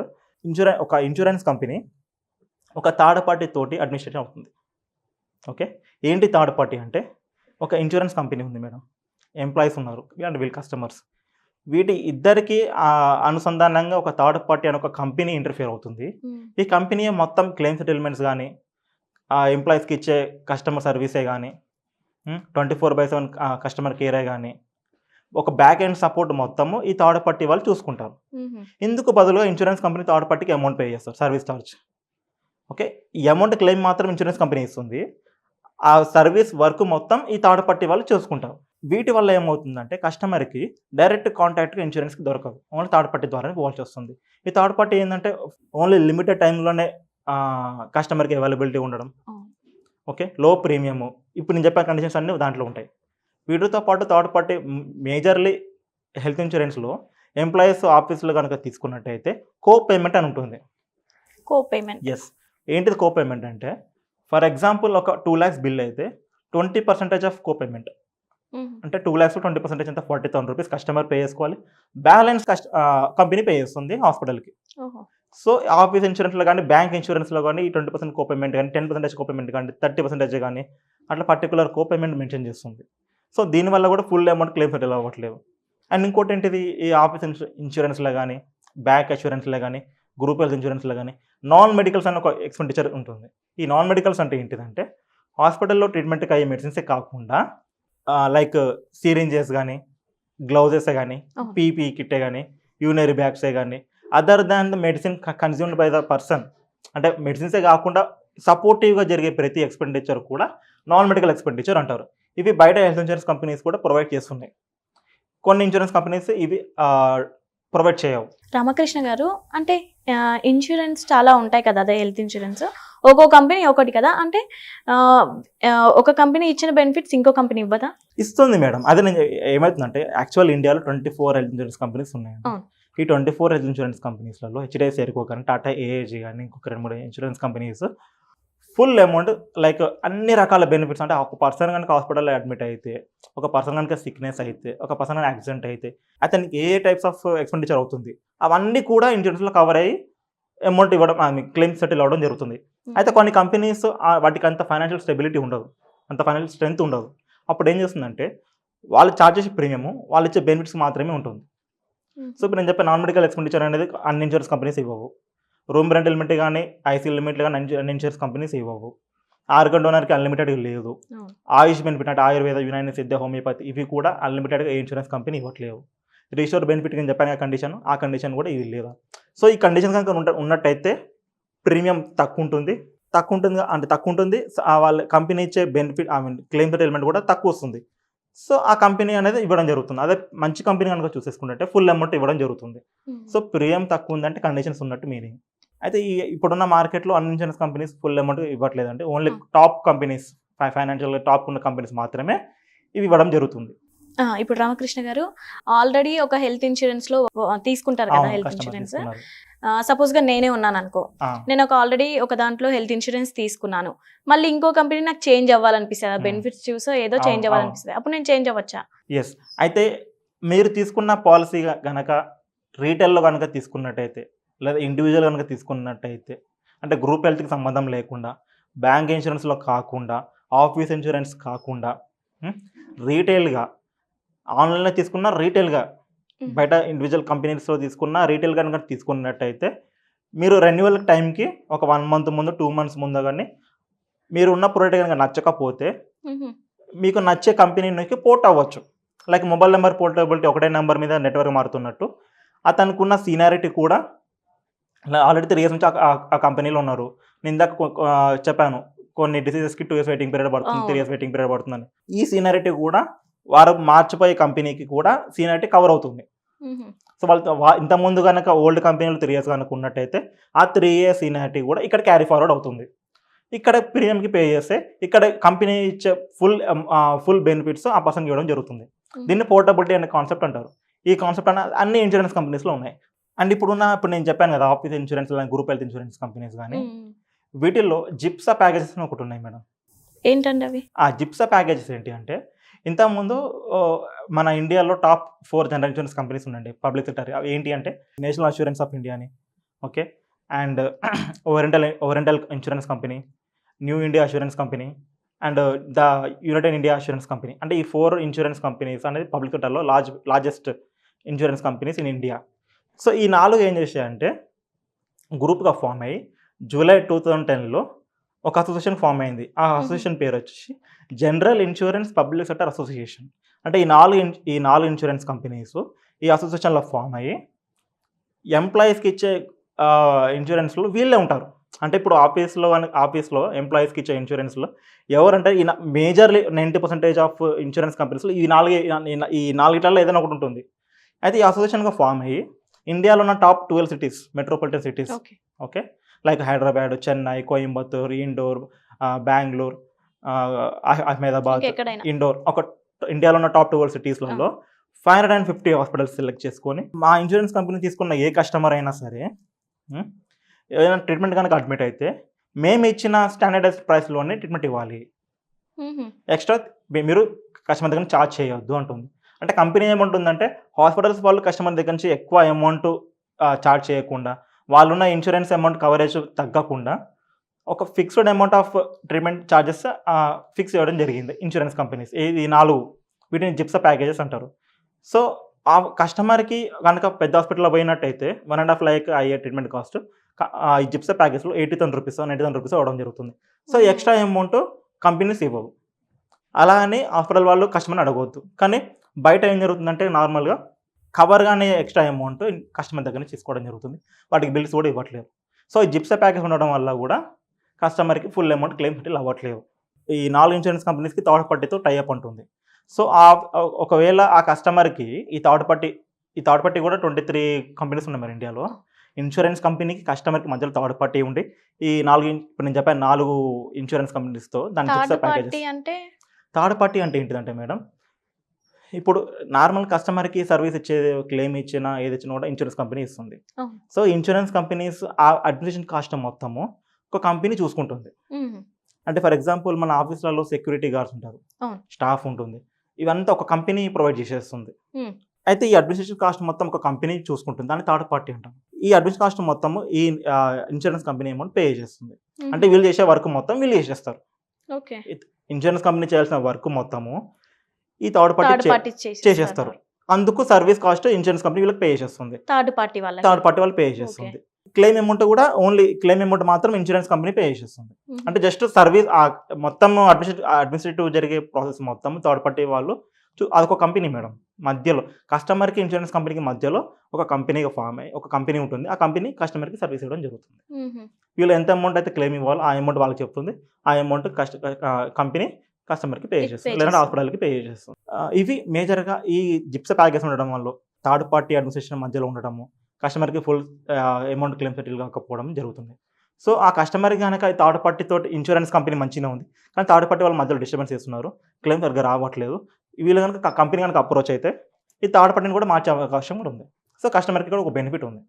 ఒక ఇన్స్యూరెన్స్ కంపెనీ ఒక థర్డ్ పార్టీ తోటి అడ్మినిస్ట్రేషన్ అవుతుంది. ఓకే. ఏంటి థర్డ్ పార్టీ అంటే ఒక ఇన్స్యూరెన్స్ కంపెనీ ఉంది మేడం. ఎంప్లాయీస్ ఉన్నారు. అండ్ వీళ్ళు కస్టమర్స్. వీటి ఇద్దరికీ అనుసంధానంగా ఒక థర్డ్ పార్టీ అనే ఒక కంపెనీ ఇంటర్ఫియర్ అవుతుంది. హ్మ్. ఈ కంపెనీ మొత్తం క్లెయిమ్ సెటిల్మెంట్స్ గాని, ఎంప్లాయీస్‌కి ఇచ్చే కస్టమర్ సర్వీసే గాని, 24/7 కస్టమర్ కేరే గాని, ఒక బ్యాక్ ఎండ్ సపోర్ట్ మొత్తము ఈ థర్డ్ పార్టీ వాళ్ళు చూసుకుంటారు. హుహు. ఇందుకు బదులుగా ఇన్స్యూరెన్స్ కంపెనీ థర్డ్ పార్టీకి అమౌంట్ పే చేస్తారు. Service charge. ఓకే. ఈ అమౌంట్ క్లెయిమ్ మాత్రం ఇన్స్యూరెన్స్ కంపెనీ ఇస్తుంది. ఆ సర్వీస్ వర్క్ మొత్తం ఈ థర్డ్ పార్టీ వాళ్ళు చూసుకుంటారు. వీటి వల్ల ఏమవుతుందంటే కస్టమర్‌కి డైరెక్ట్ కాంటాక్ట్‌గా ఇన్స్యూరెన్స్‌కి దొరకదు. ఓన్లీ థర్డ్ పార్టీ ద్వారానే పోవాల్సొస్తుంది. ఈ థర్డ్ పార్టీ ఏందంటే ఓన్లీ లిమిటెడ్ టైమ్‌లోనే కస్టమర్‌కి అవైలబిలిటీ ఉండడం. అవును. ఓకే. లో ప్రీమియము. ఇప్పుడు నేను చెప్పిన కండిషన్స్ అన్నీ దాంట్లో ఉంటాయి. వీటితో పాటు థర్డ్ పార్టీ మేజర్‌లీ హెల్త్ ఇన్స్యూరెన్స్‌లో ఎంప్లాయీస్ ఆఫీస్‌లో గనుక తీసుకున్నట్టయితే పేమెంట్ అని ఉంటుంది. Co payment. యెస్. ఏంటిది పేమెంట్ అంటే ఫర్ ఎగ్జాంపుల్ ఒక 2,00,000 బిల్ అయితే 20% ఆఫ్ పేమెంట్. హుహు. అంటే 2,00,000 20% ఎంత 40,000 రూపీస్ కస్టమర్ పే చేసుకోవాలి. బ్యాలెన్స్ కంపెనీ పే చేస్తుంది హాస్పిటల్‌కి. ఓహో! సో, ఆఫీస్ ఇన్స్యూరెన్స్‌లో గాని, బ్యాంక్ ఇన్స్యూరెన్స్‌లో గాని ఈ 20% పేమెంట్ గాని, 10% పేమెంట్ గాని, 30% గాని అట్లా పర్టిక్యులర్ పేమెంట్ మెన్షన్ చేస్తుంది. సో, దీనివల్ల కూడా ఫుల్ అమౌంట్ క్లెయిమ్ సెటిల్ అవ్వట్లేదు. అండ్ ఇంకోటేంటిది ఈ ఆఫీస్ ఇన్స్యూరెన్స్‌లో గాని, బ్యాంక్ అష్యూరెన్స్‌లో గాని గ్రూప్ హెల్త్ ఇన్సూరెన్స్లో కానీ నాన్ మెడికల్స్ అనే ఒక ఎక్స్పెండిచర్ ఉంటుంది. ఈ నాన్ మెడికల్స్ అంటే ఏంటిదంటే హాస్పిటల్లో ట్రీట్మెంట్కి అయ్యే మెడిసిన్సే కాకుండా లైక్ సిరింజెస్ కానీ, గ్లౌజెస్ కానీ, అవును. పీపీ కిట్టే కానీ, యూనరీ బ్యాగ్సే కానీ, other than the medicine consumed by the person, అంటే మెడిసిన్సే కాకుండా సపోర్టివ్గా జరిగే ప్రతి ఎక్స్పెండిచర్ కూడా నాన్ మెడికల్ ఎక్స్పెండిచర్ అంటారు. ఇవి బయట హెల్త్ ఇన్సూరెన్స్ కంపెనీస్ కూడా ప్రొవైడ్ చేస్తున్నాయి. కొన్ని ఇన్సూరెన్స్ కంపెనీస్ ఇవి ప్రొవైడ్ చేయవు. రామకృష్ణ గారు, అంటే ఇన్సూరెన్స్ చాలా ఉంటాయి కదా, అదే హెల్త్ ఇన్సూరెన్స్ ఒక్కో కంపెనీ ఒకటి కదా, అంటే ఒక కంపెనీ ఇచ్చిన బెనిఫిట్స్ ఇంకో కంపెనీ ఇవ్వదా? ఇస్తుంది మేడం. అదే నేను ఏమవుతుందంటే యాక్చువల్ ఇండియాలో 24 హెల్త్ ఇన్సూరెన్స్ కంపెనీస్ ఉన్నాయండి. అవును. ఈ 24 హెల్త్ ఇన్సూరెన్స్ కంపెనీస్లలో హెచ్డిఎఫ్సి ఎర్కో కానీ, టాటా ఏఏజీ కానీ, ఇంకొక 2-3 insurance companies full amount like అన్ని రకాల బెనిఫిట్స్, అంటే ఒక పర్సన్ కనుక హాస్పిటల్లో అడ్మిట్ అయితే, ఒక పర్సన్ కనుక సిక్నెస్ అయితే, ఒక పర్సన్ కనుక యాక్సిడెంట్ అయితే అతనికి ఏ టైప్స్ ఆఫ్ ఎక్స్పెండిచర్ అవుతుంది అవన్నీ కూడా ఇన్సూరెన్స్లో కవర్ అయ్యి అమౌంట్ ఇవ్వడం, క్లెయిమ్ సెటిల్ అవ్వడం జరుగుతుంది. అయితే కొన్ని కంపెనీస్ వాటికి అంత ఫైనాన్షియల్ స్టెబిలిటీ ఉండదు, అంత ఫైనాన్షియల్ స్ట్రెంత్ ఉండదు. అప్పుడు ఏం చేస్తుందంటే వాళ్ళు ఛార్జ్ చేసే ప్రీమియము వాళ్ళు ఇచ్చే బెనిఫిట్స్ మాత్రమే ఉంటుంది. సో ఇప్పుడు నేను చెప్పే నాన్ మెడికల్ ఎక్స్పెండిచర్ అనేది అన్ని ఇన్సూరెన్స్ కంపెనీస్ ఇవ్వవు. రూమ్ రెంట్ లిమిట్ కానీ, ఐసీ లిమిట్ కానీ అన్ని ఇన్సూరెన్స్ కంపెనీస్ ఇవ్వవు. ఆర్గన్ డోనర్కి అన్లిమిటెడ్ లేదు. ఆయుష్ బెనిఫిట్ అంటే ఆయుర్వేద, యునాని, సిద్ధ, హోమియోపతి ఇవి కూడా అన్లిమిటెడ్గా ఏ ఇన్సూరెన్స్ కంపెనీ ఇవ్వట్లేవు. రిజిస్టర్ బెనిఫిట్ నేను చెప్పాను కండిషన్, ఆ కండిషన్ కూడా ఇవి లేదా. సో ఈ కండిషన్ కనుక ఉన్నట్టయితే ప్రీమియం తక్కువ ఉంటుంది, అంటే తక్కువ ఉంటుంది. వాళ్ళ కంపెనీ ఇచ్చే బెనిఫిట్ క్లెయిమ్ సెటిల్మెంట్ కూడా తక్కువ వస్తుంది. సో ఆ కంపెనీ అనేది ఇవ్వడం జరుగుతుంది. అదే మంచి కంపెనీ కనుక చూసేసుకుంటే ఫుల్ అమౌంట్ ఇవ్వడం జరుగుతుంది. సో ప్రీమియం తక్కువ ఉందంటే కండిషన్స్ ఉన్నట్టు మీనింగ్. అయితే ఇప్పుడున్న మార్కెట్లో అన్ని ఇన్సూరెన్స్ కంపెనీస్ ఫుల్ అమౌంట్ ఇవ్వట్లేదు, అంటే only top companies, financial top ఉన్న కంపెనీస్ మాత్రమే ఇవి ఇవ్వడం జరుగుతుంది. ఇప్పుడు రామకృష్ణ గారు ఆల్రెడీ ఒక హెల్త్ ఇన్సూరెన్స్ లో తీసుకుంటారు కదా, హెల్త్ ఇన్సూరెన్స్ సపోజ్ గా నేనే ఉన్నాను అనుకో, నేను ఆల్రెడీ ఒక దాంట్లో హెల్త్ ఇన్సూరెన్స్ తీసుకున్నాను, మళ్ళీ ఇంకో కంపెనీ నాకు చేంజ్ అవ్వాలనిపిస్తుంది, బెనిఫిట్స్ చూసో ఏదో చేంజ్ అవ్వాలనిపిస్తుంది, అప్పుడు నేను చేంజ్ అవ్వచ్చా? ఎస్. అయితే మీరు తీసుకున్న పాలసీ కనుక రీటైల్లో కనుక తీసుకున్నట్టయితే, లేదా ఇండివిజువల్ కనుక తీసుకున్నట్టయితే, అంటే గ్రూప్ హెల్త్కి సంబంధం లేకుండా, బ్యాంక్ ఇన్సూరెన్స్లో కాకుండా, ఆఫీస్ ఇన్సూరెన్స్ కాకుండా, రీటైల్గా ఆన్లైన్లో తీసుకున్న, రీటైల్గా బయట ఇండివిజువల్ కంపెనీస్లో తీసుకున్న, రీటైల్ కనుక తీసుకున్నట్టయితే మీరు రెన్యువల్ టైంకి ఒక 1 మంత్ ముందు, 2 మంత్స్ ముందు కానీ మీరు ఉన్న ప్రోడక్ట్ కనుక నచ్చకపోతే మీకు నచ్చే కంపెనీకి పోర్ట్ అవ్వచ్చు. లైక్ మొబైల్ నెంబర్ పోర్టబిలిటీ ఒకటే నెంబర్ మీద నెట్వర్క్ మారుతున్నట్టు అతనికి ఉన్న సీనియారిటీ కూడా ఆల్రెడీ 3 ఇయర్స్ నుంచి ఆ కంపెనీలో ఉన్నారు. నేను ఇందాక చెప్పాను కొన్ని డిసీజెస్కి 2 ఇయర్స్ వెయిటింగ్ పీరియడ్ పడుతుంది, 3 ఇయర్స్ వెయిటింగ్ పీరియడ్ పడుతుందని. ఈ సీనియారిటీ కూడా వారు మార్చిపోయే కంపెనీకి కూడా సీనియారిటీ కవర్ అవుతుంది. సో వాళ్ళు ఇంతకుముందు కనుక ఓల్డ్ కంపెనీలు 3 ఇయర్స్ కనుక ఉన్నట్టయితే ఆ 3 ఇయర్స్ సీనియారిటీ కూడా ఇక్కడ క్యారీ ఫార్వర్డ్ అవుతుంది. ఇక్కడ ప్రీమియంకి పే చేస్తే ఇక్కడ కంపెనీ ఇచ్చే ఫుల్ బెనిఫిట్స్ ఆ పర్సన్కి ఇవ్వడం జరుగుతుంది. దీన్ని పోర్టబిలిటీ అనే కాన్సెప్ట్ అంటారు. ఈ కాన్సెప్ట్ అన్ని ఇన్సూరెన్స్ కంపెనీస్లో ఉన్నాయి. అండ్ ఇప్పుడు నేను చెప్పాను కదా, office insurance, group health insurance companies కానీ వీటిల్లో జిప్సా ప్యాకేజెస్ అని ఒకటి ఉన్నాయి మేడం. ఏంటండి అవి? ఆ జిప్సా ప్యాకేజెస్ ఏంటి అంటే, ఇంతకుముందు మన ఇండియాలో టాప్ 4 జనరల్ ఇన్సూరెన్స్ కంపెనీస్ ఉండండి పబ్లిక్ సెక్టర్. అవి ఏంటి అంటే నేషనల్ అష్యూరెన్స్ ఆఫ్ ఇండియా అని, okay, and oriental insurance company, new India assurance company, and the United India assurance company. అంటే ఈ 4 ఇన్సూరెన్స్ కంపెనీస్ అనేది పబ్లిక్ సెక్టర్లో largest insurance companies in India. So ఈ 4 ఏం చేశాయంటే గ్రూప్గా ఫామ్ అయ్యి జూలై 2010లో ఒక అసోసియేషన్ ఫామ్ అయింది. ఆ అసోసియేషన్ పేరు వచ్చేసి general insurance public sector association. అంటే ఈ 4 ఇన్సూరెన్స్ కంపెనీస్ ఈ అసోసియేషన్లో ఫామ్ అయ్యి ఎంప్లాయీస్కి ఇచ్చే ఇన్సూరెన్స్లో వీళ్ళే ఉంటారు. అంటే ఇప్పుడు ఆఫీస్లో ఎంప్లాయీస్కి ఇచ్చే ఇన్సూరెన్స్లో ఎవరంటే ఈ మేజర్లీ 90% ఆఫ్ ఇన్సూరెన్స్ కంపెనీస్లో ఈ 4 ఏదైనా ఒకటి ఉంటుంది. అయితే ఈ అసోసియేషన్గా ఫామ్ అయ్యి ఇండియాలో ఉన్న top 12 cities, metropolitan cities, okay, like Hyderabad, Chennai, Coimbatore, Indore, Bengaluru, Ahmedabad, Indore, ఒక ఇండియాలో ఉన్న టాప్ 12 సిటీస్లలో 550 హాస్పిటల్స్ సెలెక్ట్ చేసుకొని మా ఇన్సూరెన్స్ కంపెనీ తీసుకున్న ఏ కస్టమర్ అయినా సరే ఏదైనా ట్రీట్మెంట్ కనుక అడ్మిట్ అయితే మేము ఇచ్చిన స్టాండర్డైజ్డ్ ప్రైస్లోనే ట్రీట్మెంట్ ఇవ్వాలి, ఎక్స్ట్రా మీరు కస్టమర్ దగ్గర ఛార్జ్ చేయొద్దు అంటుంది. అంటే కంపెనీ ఏముంటుందంటే హాస్పిటల్స్ వాళ్ళు కస్టమర్ దగ్గర నుంచి ఎక్కువ అమౌంట్ ఛార్జ్ చేయకుండా, వాళ్ళున్న ఇన్సూరెన్స్ అమౌంట్ కవరేజ్ తగ్గకుండా ఒక fixed amount of treatment charges fix చేయడం జరిగింది ఇన్సూరెన్స్ కంపెనీస్. ఈ 4 వీటిని జిప్సా ప్యాకేజెస్ అంటారు. సో ఆ కస్టమర్‌కి గనక పెద్ద హాస్పిటల్‌లో పోయినట్టయితే 1.5 లాక్ అయ్యే ట్రీట్మెంట్ కాస్ట్ ఈ జిప్సా ప్యాకేజ్‌లో 80,000 రూపీసో, 90,000 రూపీసో అవ్వడం జరుగుతుంది. సో, ఎక్స్‌ట్రా అమౌంట్ కంపెనీస్ ఇవ్వవు. అలా అని హాస్పిటల్ వాళ్ళు కస్టమర్‌ని అడగొద్దు. కానీ బయట ఏం జరుగుతుందంటే నార్మల్‌గా కవర్‌గానే ఎక్స్‌ట్రా అమౌంట్ కస్టమర్ దగ్గర నుంచి తీసుకోవడం జరుగుతుంది. వాటికి బిల్స్ కూడా ఇవ్వట్లేదు. సో, ఈ జిప్సా ప్యాకేజ్ ఉండడం వల్ల కూడా కస్టమర్‌కి ఫుల్ అమౌంట్ క్లెయిమ్ సెటిల్ అవ్వట్లేదు. ఈ 4 ఇన్స్యూరెన్స్ కంపెనీస్‌కి థర్డ్ పార్టీతో టై అప్ ఉంటుంది. సో, ఒకవేళ ఆ కస్టమర్‌కి ఈ థర్డ్ పార్టీ కూడా 23 కంపెనీస్ ఉన్నాయి మరి ఇండియాలో. ఇన్స్యూరెన్స్ కంపెనీకి, కస్టమర్‌కి మధ్యలో థర్డ్ పార్టీ ఉండి ఈ 4 ఇప్పుడు నేను చెప్పాను 4 ఇన్స్యూరెన్స్ కంపెనీస్‌తో దాని జిప్సా థర్డ్ ప్యాకేజెస్. పార్టీ అంటే థర్డ్ పార్టీ అంటే ఏంటిదంటే మేడం, ఇప్పుడు నార్మల్ కస్టమర్‌కి సర్వీస్ ఇచ్చేది క్లెయిమ్ ఇచ్చినా, ఏది ఇచ్చినా కూడా ఇన్స్యూరెన్స్ కంపెనీ ఇస్తుంది. అవును. సో, ఇన్స్యూరెన్స్ కంపెనీస్ ఆ అడ్మినిస్ట్రేషన్ కాస్ట్ మొత్తము ఒక కంపెనీ చూసుకుంటుంది. హుహు. అంటే ఫర్ ఎగ్జాంపుల్ మన ఆఫీస్‌లలో సెక్యూరిటీ గార్డ్స్ ఉంటారు. అవును. స్టాఫ్ ఉంటుంది. ఇవంతా ఒక కంపెనీ ప్రొవైడ్ చేసేస్తుంది. హ్మ్. అయితే ఈ అడ్మినిస్ట్రేషన్ కాస్ట్ మొత్తం ఒక కంపెనీ చూసుకుంటుంది. దాన్ని థర్డ్ పార్టీ అంటాం. ఈ అడ్మినిస్ట్రేషన్ కాస్ట్ మొత్తము ఈ ఇన్స్యూరెన్స్ కంపెనీ అమౌంట్ పే చేస్తుంది. అంటే వీళ్ళు చేసే వర్క్ మొత్తం వీళ్ళు చేసేస్తారు. ఓకే. ఇన్స్యూరెన్స్ కంపెనీ చేయాల్సిన వర్క్ మొత్తము ఈ థర్డ్ థర్డ్ పార్టీ పార్టీ చేసేస్తారు. అందుకు సర్వీస్ కాస్ట్ ఇన్స్యూరెన్స్ కంపెనీ వీళ్ళకి పే చేస్తుంది. థర్డ్ పార్టీ వాళ్ళకి. థర్డ్ పార్టీ వాళ్ళు పే చేస్తుంది. క్లెయిమ్ అమౌంట్ కూడా ఓన్లీ క్లెయిమ్ అమౌంట్ మాత్రం ఇన్స్యూరెన్స్ కంపెనీ పే చేసేస్తుంది. అంటే జస్ట్ సర్వీస్ మొత్తం అడ్మినిస్ట్రేటివ్ జరిగే ప్రాసెస్ మొత్తం థర్డ్ పార్టీ వాళ్ళు అదొక కంపెనీ మేడం. మధ్యలో కస్టమర్‌కి, ఇన్స్యూరెన్స్ కంపెనీకి మధ్యలో ఒక కంపెనీగా ఫామ్ అయ్యి ఒక కంపెనీ ఉంటుంది. ఆ కంపెనీ కస్టమర్‌కి సర్వీస్ ఇవ్వడం జరుగుతుంది. వీళ్ళు ఎంత అమౌంట్ అయితే క్లెయిమ్ ఇవ్వాలో ఆ అమౌంట్ వాళ్ళకి చెప్తుంది. ఆ అమౌంట్ కంపెనీ కస్టమర్‌కి పే చేస్తుంది. లేదంటే హాస్పిటల్‌కి పే చేస్తుంది. ఇవి మేజర్‌గా ఈ జిప్సా ప్యాకేజ్ ఉండడం వల్ల థర్డ్ పార్టీ అడ్మినిస్ట్రేషన్ మధ్యలో ఉండడము, కస్టమర్‌కి ఫుల్ అమౌంట్ క్లెయిమ్ సెటిల్ కాకపోవడం జరుగుతుంది. సో, ఆ కస్టమర్‌కి గనక ఈ థర్డ్ పార్టీతో ఇన్స్యూరెన్స్ కంపెనీ మంచిగానే ఉంది. కానీ థర్డ్ పార్టీ వాళ్ళ మధ్యలో డిస్టర్బెన్స్ చేస్తున్నారు. క్లెయిమ్ సరిగ్గా రావట్లేదు. వీళ్ళు గనక కంపెనీ గనక అప్రోచ్ అయితే ఈ థర్డ్ పార్టీని కూడా మార్చే అవకాశం కూడా ఉంది. సో, కస్టమర్‌కి కూడా ఒక బెనిఫిట్ ఉంది.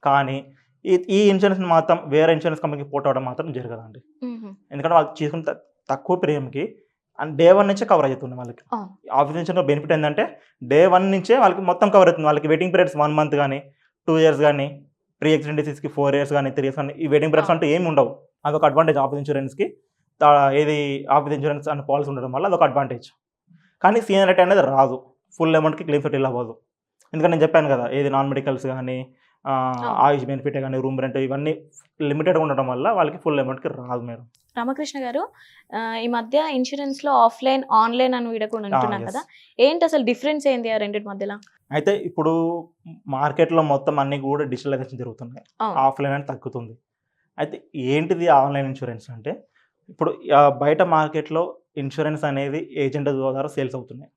కానీ ఈ ఇన్స్యూరెన్స్ మాత్రం వేరే ఇన్స్యూరెన్స్ కంపెనీకి పోర్ట్ అవ్వడం మాత్రం జరగదండి. ఎందుకంటే వాళ్ళు తీసుకున్న తక్కువ ప్రీమియంకి అండ్ డే 1 నుంచే కవర్ అవుతుంది వాళ్ళకి. ఆఫీస్ నుంచి బెనిఫిట్ ఏంటంటే డే 1 నుంచే వాళ్ళకి మొత్తం కవర్ అవుతుంది. వాళ్ళకి వెయిటింగ్ పీరియడ్స్ 1 మంత్ కానీ, 2 ఇయర్స్ కానీ, ప్రీ యాక్సిడెంట్ డిసీజ్‌కి 4 ఇయర్స్ కానీ, 3 ఇయర్స్ కానీ ఈ వెయిటింగ్ పీరియడ్స్ అంటూ ఏమి ఉండవు. అదొక అడ్వాంటేజ్ ఆఫీస్ ఇన్సూరెన్స్‌కి. ఏది ఆఫీస్ ఇన్సూరెన్స్ అనే పాలసీ ఉండడం వల్ల అదొక అడ్వాంటేజ్. కానీ సీనియారిటీ అనేది రాదు. ఫుల్ అమౌంట్‌కి క్లెయిమ్ సెటిల్ అవ్వదు. ఎందుకంటే నేను చెప్పాను కదా! ఏది నాన్ మెడికల్స్ కానీ, ఆయుష్ బెనిఫిట్ కానీ, రూమ్ రెంట్ ఇవన్నీ లిమిటెడ్‌గా ఉండడం వల్ల వాళ్ళకి ఫుల్ అమౌంట్‌కి రాదు మేడం. రామకృష్ణ గారు, ఈ మధ్య ఇన్సూరెన్స్‌లో ఆఫ్‌లైన్, ఆన్‌లైన్ అని కూడా ఉంటున్నాం కదా! ఏంటి అసలు డిఫరెన్స్ ఏంది ఆ రెండిటి మధ్యలో? అయితే ఇప్పుడు మార్కెట్‌లో మొత్తం అన్నీ కూడా డిజిటలైజేషన్ జరుగుతున్నాయి. ఆఫ్‌లైన్ అనేది తగ్గుతుంది. అయితే ఏంటిది ఆన్‌లైన్ ఇన్సూరెన్స్ అంటే ఇప్పుడు బయట మార్కెట్‌లో ఇన్సూరెన్స్ అనేది ఏజెంట్ ద్వారా సేల్స్ అవుతున్నాయి.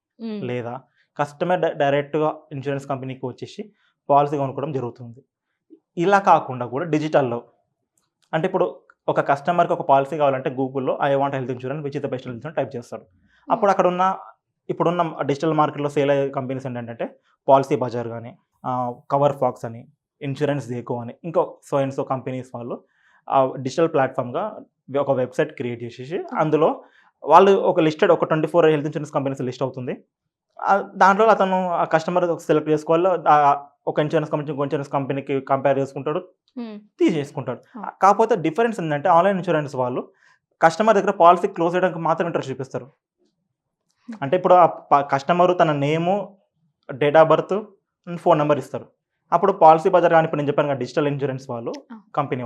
లేదా కస్టమర్ డైరెక్ట్‌గా ఇన్సూరెన్స్ కంపెనీకి వచ్చేసి పాలసీ కొనుక్కోవడం జరుగుతుంది. ఇలా కాకుండా కూడా డిజిటల్‌లో అంటే ఇప్పుడు ఒక కస్టమర్‌కి ఒక పాలసీ కావాలంటే గూగుల్‌లో I want health insurance which is the best health insurance type చేస్తాడు. అప్పుడు అక్కడున్న ఇప్పుడున్న డిజిటల్ మార్కెట్‌లో సేల్ అయ్యే కంపెనీస్ ఏంటంటే పాలసీ బజార్ కానీ, కవర్ ఫాక్స్ అని, ఇన్సూరెన్స్ దేకో అని ఇంకో సో అండ్ సో కంపెనీస్ వాళ్ళు డిజిటల్ ప్లాట్‌ఫామ్‌గా ఒక వెబ్‌సైట్ క్రియేట్ చేసేసి అందులో వాళ్ళు ఒక లిస్టెడ్ ఒక 24 హెల్త్ ఇన్సూరెన్స్ కంపెనీస్ లిస్ట్ అవుతుంది. దాంట్లో అతను ఆ కస్టమర్ సెలెక్ట్ చేసుకోవాలి. ఒక ఇన్సూరెన్స్ కంపెనీ ఇంకో ఇన్సూరెన్స్ కంపెనీకి కంపేర్ చేసుకుంటాడు, తీసేసుకుంటాడు. కాకపోతే డిఫరెన్స్ ఏంటంటే ఆన్‌లైన్ ఇన్సూరెన్స్ వాళ్ళు కస్టమర్ దగ్గర పాలసీ క్లోజ్ చేయడానికి మాత్రం ఇంట్రెస్ట్ చూపిస్తారు. అంటే ఇప్పుడు కస్టమరు తన name, date of birth, phone number ఇస్తారు. అప్పుడు పాలసీ బజార్ కానీ ఇప్పుడు నేను చెప్పాను కదా డిజిటల్ ఇన్సూరెన్స్ వాళ్ళు కంపెనీ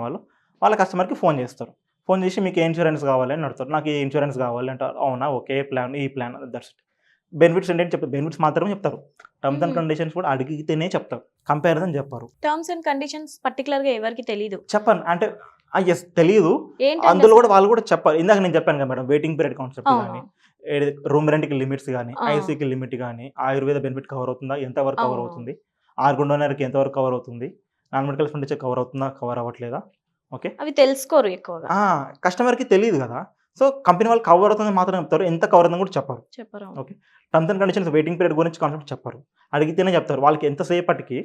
వాళ్ళ కస్టమర్‌కి ఫోన్ చేస్తారు. ఫోన్ చేసి మీకు ఏ ఇన్సూరెన్స్ కావాలి అని అడుగుతారు. నాకు ఈ ఇన్సూరెన్స్ కావాలి అంటారు. అవునా, ఓకే, ప్లాన్ ఈ ప్లాన్ దట్స్ ఇట్. బెనిఫిట్స్ ఏంటంటే చెప్తారు. బెనిఫిట్స్ మాత్రమే చెప్తారు. టర్మ్స్ అండ్ కండిషన్స్ కూడా అడిగితేనే చెప్తారు. కంపారిజన్ చెప్పారు. టర్మ్స్ అండ్ కండిషన్స్ పర్టికులర్‌గా ఎవరికి తెలీదు. చెప్పండి అంటే ఎస్ తెలియదు. అందులో కూడా వాళ్ళు కూడా చెప్పారు. ఇందాక నేను చెప్పాను కదా మేడం వెయిటింగ్ పీరియడ్ కాన్సెప్ట్ కానీ, రూమ్ రెంట్‌కి లిమిట్స్ కానీ, ఐసీకి లిమిట్ కానీ, ఆయుర్వేద బెనిఫిట్ కవర్ అవుతుందా, ఎంతవరకు కవర్ అవుతుంది, ఆర్గన్ డోనర్‌కి ఎంతవరకు కవర్ అవుతుంది, నాన్ మెడికల్ ఎక్స్‌పెండిచర్ కవర్ అవుతుందా, కవర్ అవ్వట్లేదా, ఓకే అవి తెలుసుకోరు ఎక్కువగా. కస్టమర్‌కి తెలియదు కదా. సో కంపెనీ వాళ్ళు కవర్ అవుతుంది మాత్రం చెప్తారు. ఎంత కవర్ అవుతుందని కూడా చెప్పరు. Okay, terms and conditions waiting period గురించి కాన్సెప్ట్ చెప్పరు. అడిగితేనే చెప్తారు. వాళ్ళకి ఎంతసేపటికి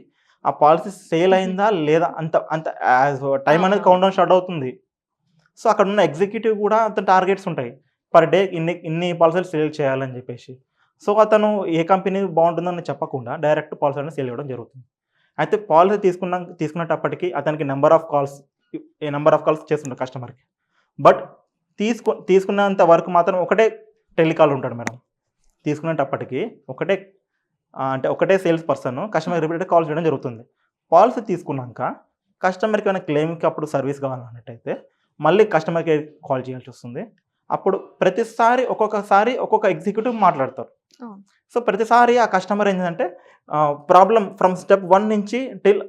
ఆ పాలసీ సేల్ అయిందా లేదా అంత అంత టైం అనేది కౌంట్ డౌన్ స్టార్ట్ అవుతుంది. సో అక్కడ ఉన్న ఎగ్జిక్యూటివ్ కూడా అంత టార్గెట్స్ ఉంటాయి. పర్ డే ఇన్ని పాలసీలు సేల్ చేయాలని చెప్పేసి. సో అతను ఏ కంపెనీ బాగుంటుందని చెప్పకుండా డైరెక్ట్ పాలసీ అనేది సేల్ చేయడం జరుగుతుంది. అయితే పాలసీ తీసుకునేటప్పటికి అతనికి నెంబర్ ఆఫ్ కాల్స్ చేస్తుంటారు కస్టమర్కి. బట్ తీసుకున్నంత వరకు మాత్రం ఒకటే టెలికాల్ ఉంటాడు మేడం. తీసుకునేటప్పటికి ఒకటే అంటే ఒకటే sales person customer repeated call చేయడం జరుగుతుంది. పాలసీ తీసుకున్నాక కస్టమర్కి ఏమైనా క్లెయిమ్కి అప్పుడు సర్వీస్ కావాలన్నట్టయితే మళ్ళీ కస్టమర్ కేర్ కాల్ చేయాల్సి వస్తుంది. అప్పుడు ప్రతిసారి ఒక్కొక్క ఎగ్జిక్యూటివ్ మాట్లాడతారు. సో ప్రతిసారి ఆ కస్టమర్ ఏంటంటే ప్రాబ్లం ఫ్రమ్ స్టెప్ 1 నుంచి టిల్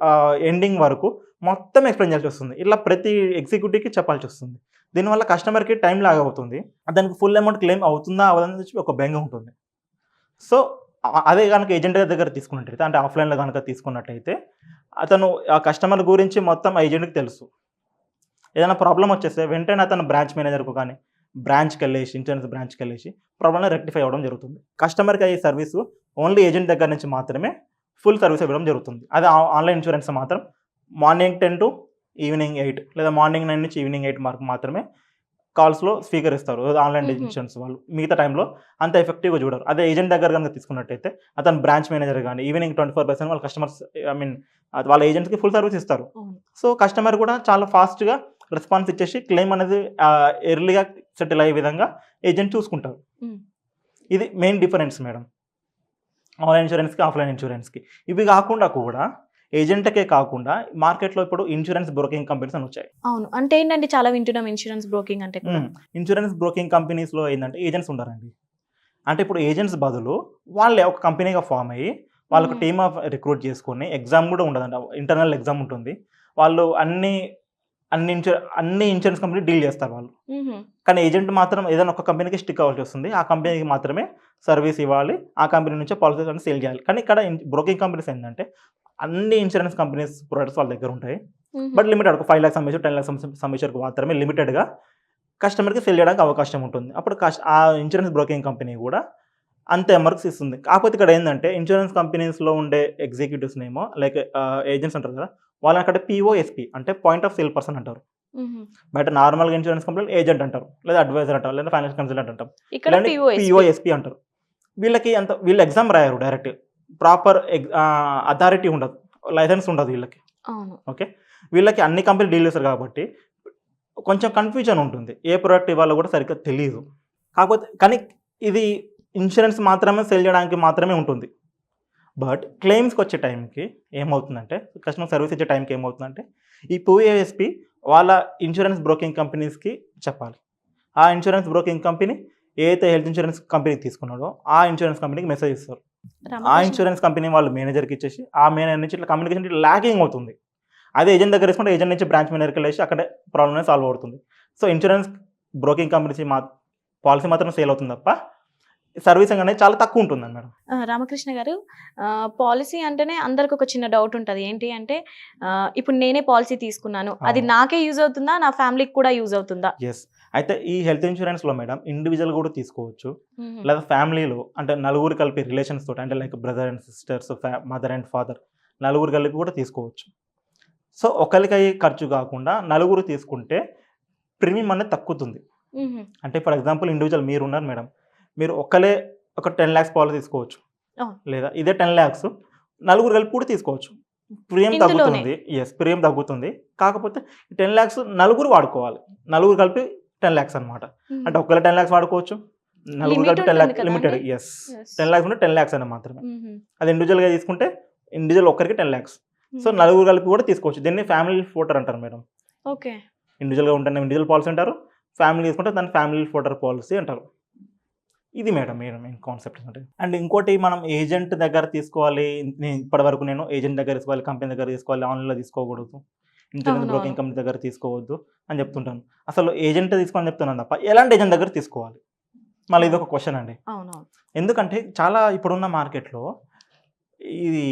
ఎండింగ్ వరకు మొత్తం ఎక్స్ప్లెయిన్ చేయాల్సి వస్తుంది. ఇలా ప్రతి ఎగ్జిక్యూటివ్కి చెప్పాల్సి వస్తుంది. దీనివల్ల కస్టమర్కి టైం లాగ్ అవుతుంది. దానికి ఫుల్ అమౌంట్ క్లెయిమ్ అవుతుందా అవ్వదని చెప్పి ఒక బెంగ ఉంటుంది. సో అదే కనుక ఏజెంట్ దగ్గర తీసుకున్నట్టయితే, అంటే ఆఫ్లైన్లో కనుక తీసుకున్నట్టయితే అతను ఆ కస్టమర్ గురించి మొత్తం ఏజెంట్కి తెలుసు. ఏదైనా ప్రాబ్లం వచ్చేస్తే వెంటనే అతను బ్రాంచ్ మేనేజర్కు కానీ ఇన్సూరెన్స్ బ్రాంచ్కి వెళ్ళేసి ప్రాబ్లమ్ని రెక్టిఫై అవ్వడం జరుగుతుంది. కస్టమర్కి అయ్యే సర్వీసు ఓన్లీ ఏజెంట్ దగ్గర నుంచి మాత్రమే ఫుల్ సర్వీస్ ఇవ్వడం జరుగుతుంది. అదే ఆన్లైన్ ఇన్సూరెన్స్ మాత్రం మార్నింగ్ 10 to ఈవినింగ్ 8 లేదా మార్నింగ్ 9 నుంచి ఈవినింగ్ 8 వరకు మాత్రమే కాల్స్లో స్వీకరిస్తారు ఆన్లైన్ ఇన్సూరెన్స్ వాళ్ళు. మిగతా టైంలో అంత ఎఫెక్టివ్గా చూడరు. అదే ఏజెంట్ దగ్గర కనుక తీసుకున్నట్టయితే అతను బ్రాంచ్ మేనేజర్ కానీ ఈవినింగ్ 24/7 వాళ్ళ కస్టమర్స్ వాళ్ళ ఏజెంట్స్కి ఫుల్ సర్వీస్ ఇస్తారు. సో కస్టమర్ కూడా చాలా ఫాస్ట్గా రెస్పాన్స్ ఇచ్చేసి క్లెయిమ్ అనేది ఎర్లీగా సెటిల్ అయ్యే విధంగా ఏజెంట్ చూసుకుంటారు. ఇది మెయిన్ డిఫరెన్స్ మేడం ఆన్లైన్ ఇన్సూరెన్స్కి ఆఫ్లైన్ ఇన్సూరెన్స్కి. ఇవి కాకుండా కూడా ఏజెంట్కే కాకుండా మార్కెట్లో ఇప్పుడు ఇన్సూరెన్స్ బ్రోకింగ్ కంపెనీస్ అని వచ్చాయి. అవును, అంటే ఏంటంటే చాలా వింటున్నాం ఇన్సూరెన్స్ బ్రోకింగ్ అంటే. ఇన్సూరెన్స్ బ్రోకింగ్ కంపెనీస్లో ఏంటంటే ఏజెంట్స్ ఉంటారండి. అంటే ఇప్పుడు ఏజెంట్స్ బదులు వాళ్ళే ఒక కంపెనీగా ఫామ్ అయ్యి వాళ్ళకు టీమ్ ఆఫ్ రిక్రూట్ చేసుకొని ఎగ్జామ్ కూడా ఉండదండి, ఇంటర్నల్ ఎగ్జామ్ ఉంటుంది. వాళ్ళు అన్ని ఇన్సూరెన్స్ కంపెనీ డీల్ చేస్తారు వాళ్ళు. కానీ ఏజెంట్ మాత్రం ఏదైనా ఒక కంపెనీకి స్టిక్ అవ్వాల్సి వస్తుంది. ఆ కంపెనీకి మాత్రమే సర్వీస్ ఇవ్వాలి, ఆ కంపెనీ నుంచే పాలసీస్ అన్ని సేల్ చేయాలి. కానీ ఇక్కడ బ్రోకింగ్ కంపెనీస్ ఏంటంటే అన్ని ఇన్సూరెన్స్ కంపెనీస్ ప్రొడక్ట్స్ వాళ్ళ దగ్గర ఉంటాయి. బట్ లిమిటెడ్ 5 lakhs అమ్మేసి 10 lakhs అమ్మేసరికి మాత్రమే లిమిటెడ్గా కస్టమర్కి సేల్ చేయడానికి అవకాశం ఉంటుంది. అప్పుడు ఆ ఇన్సూరెన్స్ బ్రోకింగ్ కంపెనీ కూడా అంతే అమౌంట్స్ ఇస్తుంది. కాకపోతే ఇక్కడ ఏంటంటే ఇన్సూరెన్స్ కంపెనీస్లో ఉండే ఎగ్జిక్యూటివ్స్ ఏమో లైక్ ఏజెంట్స్ అంటారు కదా, వాళ్ళని అక్కడ POSP అంటే పాయింట్ ఆఫ్ సేల్ పర్సన్ అంటారు. బయట నార్మల్గా ఇన్సూరెన్స్ కంపెనీ ఏజెంట్ అంటారు, లేదా అడ్వైజర్ అంటారు, లేదా ఫైనాన్షియల్ కన్సల్టెంట్ అంటారు. POSP అంటారు. వీళ్ళు ఎగ్జామ్ రాయారు డైరెక్ట్, ప్రాపర్ అథారిటీ ఉండదు, లైసెన్స్ ఉండదు వీళ్ళకి. ఓకే, వీళ్ళకి అన్ని కంపెనీ డీల్ చేస్తారు కాబట్టి కొంచెం కన్ఫ్యూజన్ ఉంటుంది, ఏ ప్రోడక్ట్ ఇవ్వాలో కూడా సరిగ్గా తెలియదు. కాకపోతే కానీ ఇది ఇన్సూరెన్స్ మాత్రమే సేల్ చేయడానికి మాత్రమే ఉంటుంది. బట్ క్లెయిమ్స్కి వచ్చే టైంకి ఏమవుతుందంటే, కస్టమర్ సర్వీస్ ఇచ్చే టైంకి ఏమవుతుందంటే ఈ POSP వాళ్ళ ఇన్సూరెన్స్ బ్రోకింగ్ కంపెనీస్కి చెప్పాలి. ఆ ఇన్సూరెన్స్ బ్రోకింగ్ కంపెనీ ఏదైతే హెల్త్ ఇన్సూరెన్స్ కంపెనీకి తీసుకున్నాడో ఆ ఇన్సూరెన్స్ కంపెనీకి మెసేజ్ ఇస్తారు. ఆ ఇన్సూరెన్స్ కంపెనీ వాళ్ళు మేనేజర్కి ఇచ్చేసి ఆ మేనేజర్ నుంచి ఇట్లా కమ్యూనికేషన్ ల్యాకింగ్ అవుతుంది. అదే ఏజెంట్ దగ్గర తీసుకుంటే ఏజెంట్ నుంచి బ్రాంచ్ మేనేజర్కి వెళ్ళేసి అక్కడే ప్రాబ్లమ్ సాల్వ్ అవుతుంది. So insurance broking companies policy మాత్రం సేల్ అవుతుంది తప్ప సర్వీసింగ్ అనేది చాలా తక్కువ ఉంటుంది మేడం. రామకృష్ణ గారు, పాలసీ అంటేనే అందరికి ఒక చిన్న డౌట్ ఉంటుంది. ఏంటి అంటే ఇప్పుడు నేనే పాలసీ తీసుకున్నాను, అది నాకే యూజ్ అవుతుందా, నా ఫ్యామిలీకి కూడా యూజ్ అవుతుందా? ఎస్, అయితే ఈ హెల్త్ ఇన్సూరెన్స్లో మేడం ఇండివిజువల్ కూడా తీసుకోవచ్చు, లేదా ఫ్యామిలీలో అంటే నలుగురు కలిపి రిలేషన్స్ తోటి, అంటే like brother and sisters, mother and father నలుగురు కలిపి కూడా తీసుకోవచ్చు. సో ఒకరికి అయ్యే ఖర్చు కాకుండా నలుగురు తీసుకుంటే ప్రీమియం అనేది తక్కుతుంది. అంటే ఫర్ ఎగ్జాంపుల్ ఇండివిజువల్ మీరు ఉన్నారు మేడం, మీరు ఒక్కలే ఒక 10 lakhs పాలసీ తీసుకోవచ్చు, లేదా ఇదే 10 lakhs నలుగురు కలిపి కూడా తీసుకోవచ్చు. ప్రీమియం తగ్గుతుంది. ఎస్, ప్రీమియం తగ్గుతుంది. కాకపోతే 10 lakhs నలుగురు వాడుకోవాలి, నలుగురు కలిపి 10 lakhs అనమాట. అంటే ఒక్కలే 10 lakhs వాడుకోవచ్చు, నలుగురు కలిపి 10 lakhs లిమిటెడ్. ఎస్, 10 lakhs ఉంటే 10 lakhs అని మాత్రమే. అది ఇండివిజువల్గా తీసుకుంటే ఇండివిజువల్ ఒక్కరికి 10 lakhs. సో నలుగురు కలిపి కూడా తీసుకోవచ్చు. దీన్ని ఫ్యామిలీ ఫ్లోటర్ అంటారు మేడం. ఓకే, ఇండివిజువల్గా ఉంటేనే ఇండివిజువల్ పాలసీ అంటారు, ఫ్యామిలీ తీసుకుంటే దాన్ని ఫ్యామిలీ ఫ్లోటర్ పాలసీ అంటారు. ఇది మేడం మెయిన్ కాన్సెప్ట్ అంటే. అండ్ ఇంకోటి, మనం ఏజెంట్ దగ్గర తీసుకోవాలి, ఇప్పటివరకు నేను ఏజెంట్ దగ్గర తీసుకోవాలి, కంపెనీ దగ్గర తీసుకోవాలి, ఆన్లైన్లో తీసుకోకూడదు, ఇన్సూరెన్స్ బ్రోకింగ్ కంపెనీ దగ్గర తీసుకోవద్దు అని చెప్తుంటాను. అసలు ఏజెంట్ తీసుకోని చెప్తున్నాను తప్ప ఎలాంటి ఏజెంట్ దగ్గర తీసుకోవాలి, మళ్ళీ ఇది ఒక క్వశ్చన్ అండి. ఎందుకంటే చాలా ఇప్పుడున్న మార్కెట్లో ఇది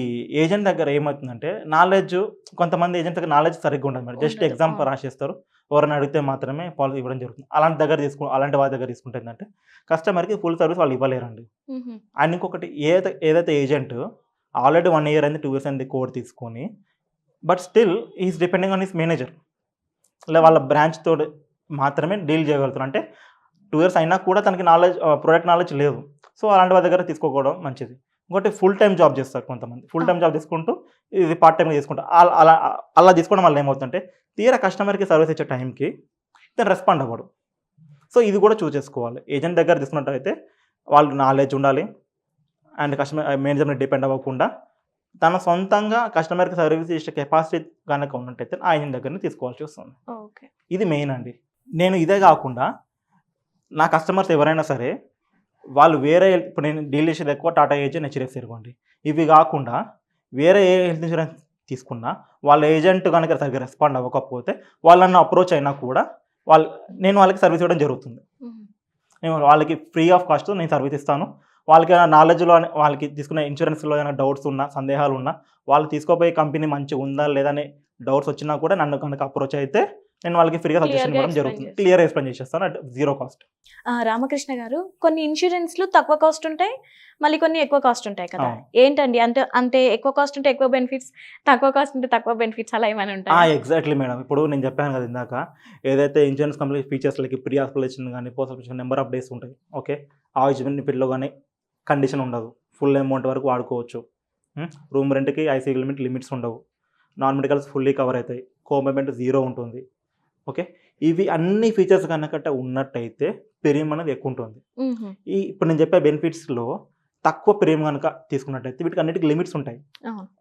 ఏజెంట్ దగ్గర ఏమవుతుందంటే నాలెడ్జ్, కొంతమంది ఏజెంట్ దగ్గర నాలెడ్జ్ సరిగ్గా ఉండదు మేడం, జస్ట్ ఎగ్జామ్ రాసేస్తారు, ఎవరైనా అడిగితే మాత్రమే పాలసీ ఇవ్వడం జరుగుతుంది. అలాంటి వాళ్ళ దగ్గర తీసుకుంటే ఏంటంటే కస్టమర్కి ఫుల్ సర్వీస్ వాళ్ళు ఇవ్వలేరండి. అండ్ ఇంకొకటి, ఏదైతే ఏజెంట్ ఆల్రెడీ 1 year అయింది, 2 years అయింది కోడ్ తీసుకొని, but still is depending on his manager, లేదా వాళ్ళ బ్రాంచ్ తోటి మాత్రమే డీల్ చేయగలుగుతారు. అంటే 2 years అయినా కూడా తనకి ప్రొడక్ట్ నాలెడ్జ్ లేదు. సో అలాంటి వాళ్ళ దగ్గర తీసుకోవడం మంచిది. ఇంకోటి, ఫుల్ టైం జాబ్ చేస్తారు కొంతమంది, ఫుల్ టైం జాబ్ తీసుకుంటూ ఇది పార్ట్ టైంగా తీసుకుంటారు. అలా తీసుకోవడం వల్ల ఏమవుతుందంటే తీరా కస్టమర్కి సర్వీస్ ఇచ్చే టైంకి ఇతను రెస్పాండ్ అవ్వడు. సో ఇది కూడా చూస్ చేసుకోవాలి. ఏజెంట్ దగ్గర తీసుకున్నట్టయితే వాళ్ళు నాలెడ్జ్ ఉండాలి, అండ్ కస్టమర్ మేనేజర్ మీద డిపెండ్ అవ్వకుండా తన సొంతంగా కస్టమర్కి సర్వీస్ ఇచ్చే కెపాసిటీ కనుక ఉన్నట్టయితే ఆ ఏజెంట్ దగ్గర తీసుకోవాల్సి వస్తుంది. ఓకే. ఇది మెయిన్ అండి. నేను ఇదే కాకుండా నా కస్టమర్స్ ఎవరైనా సరే వాళ్ళు వేరే ఇప్పుడు నేను డీల్ చేసేది ఎక్కువ టాటా ఏజెంట్, హెచ్డిఎఫ్సి అనుకోండి. ఇవి కాకుండా వేరే ఏ హెల్త్ ఇన్సూరెన్స్ తీసుకున్నా వాళ్ళ ఏజెంట్ కనుక సరిగ్గా రెస్పాండ్ అవ్వకపోతే వాళ్ళని అప్రోచ్ అయినా కూడా నేను వాళ్ళకి సర్వీస్ ఇవ్వడం జరుగుతుంది. నేను వాళ్ళకి ఫ్రీ ఆఫ్ కాస్ట్ నేను సర్వీస్ ఇస్తాను. వాళ్ళకి ఏమైనా నాలెడ్జ్లో వాళ్ళకి తీసుకునే ఇన్సూరెన్స్లో ఏమైనా డౌట్స్ ఉన్నా, సందేహాలు ఉన్నా, వాళ్ళు తీసుకోపోయే కంపెనీ మంచిగా ఉందా లేదా అని డౌట్స్ వచ్చినా కూడా నన్ను కనుక అప్రోచ్ అయితే నేను వాళ్ళకి ఫ్రీగా సజెషన్ ఇవ్వడం జరుగుతుంది. క్లియర్ ఎక్స్ప్లెయిన్ చేసేస్తాను అట్ జీరో కాస్ట్. రామకృష్ణ గారు, కొన్ని ఇన్సూరెన్స్లు తక్కువ కాస్ట్ ఉంటాయి, మళ్ళీ కొన్ని ఎక్కువ కాస్ట్ ఉంటాయి కదా, ఏంటండి అంటే ఎక్కువ కాస్ట్ ఉంటే ఎక్కువ బెనిఫిట్స్, తక్కువ కాస్ట్ ఉంటే తక్కువ బెనిఫిట్స్, అలా ఏమైనా ఉంటాయి? Exactly madam. ఇప్పుడు నేను చెప్పాను కదా ఇందాక, ఏదైతే ఇన్సూరెన్స్ కంపెనీ ఫీచర్స్లకి ప్రీ హాస్పిటలైజేషన్ కానీ post hospitalization number of days ఉంటాయి. ఓకే, ఆ బెనిఫిట్లో కానీ కండిషన్ ఉండదు, ఫుల్ అమౌంట్ వరకు వాడుకోవచ్చు. రూమ్ రెంట్కి ఐసీయూ లిమిట్స్ ఉండవు, నాన్ మెడికల్స్ ఫుల్లీ కవర్ అవుతాయి, కోపేమెంట్ 0 ఉంటుంది. ఓకే, ఇవి అన్ని ఫీచర్స్ కనుక ఉన్నట్టయితే ప్రీమియం అనేది ఎక్కువ ఉంటుంది. ఇప్పుడు నేను చెప్పే బెనిఫిట్స్లో తక్కువ ప్రీమియం కనుక తీసుకున్నట్టయితే వీటికి అన్నిటికీ లిమిట్స్ ఉంటాయి.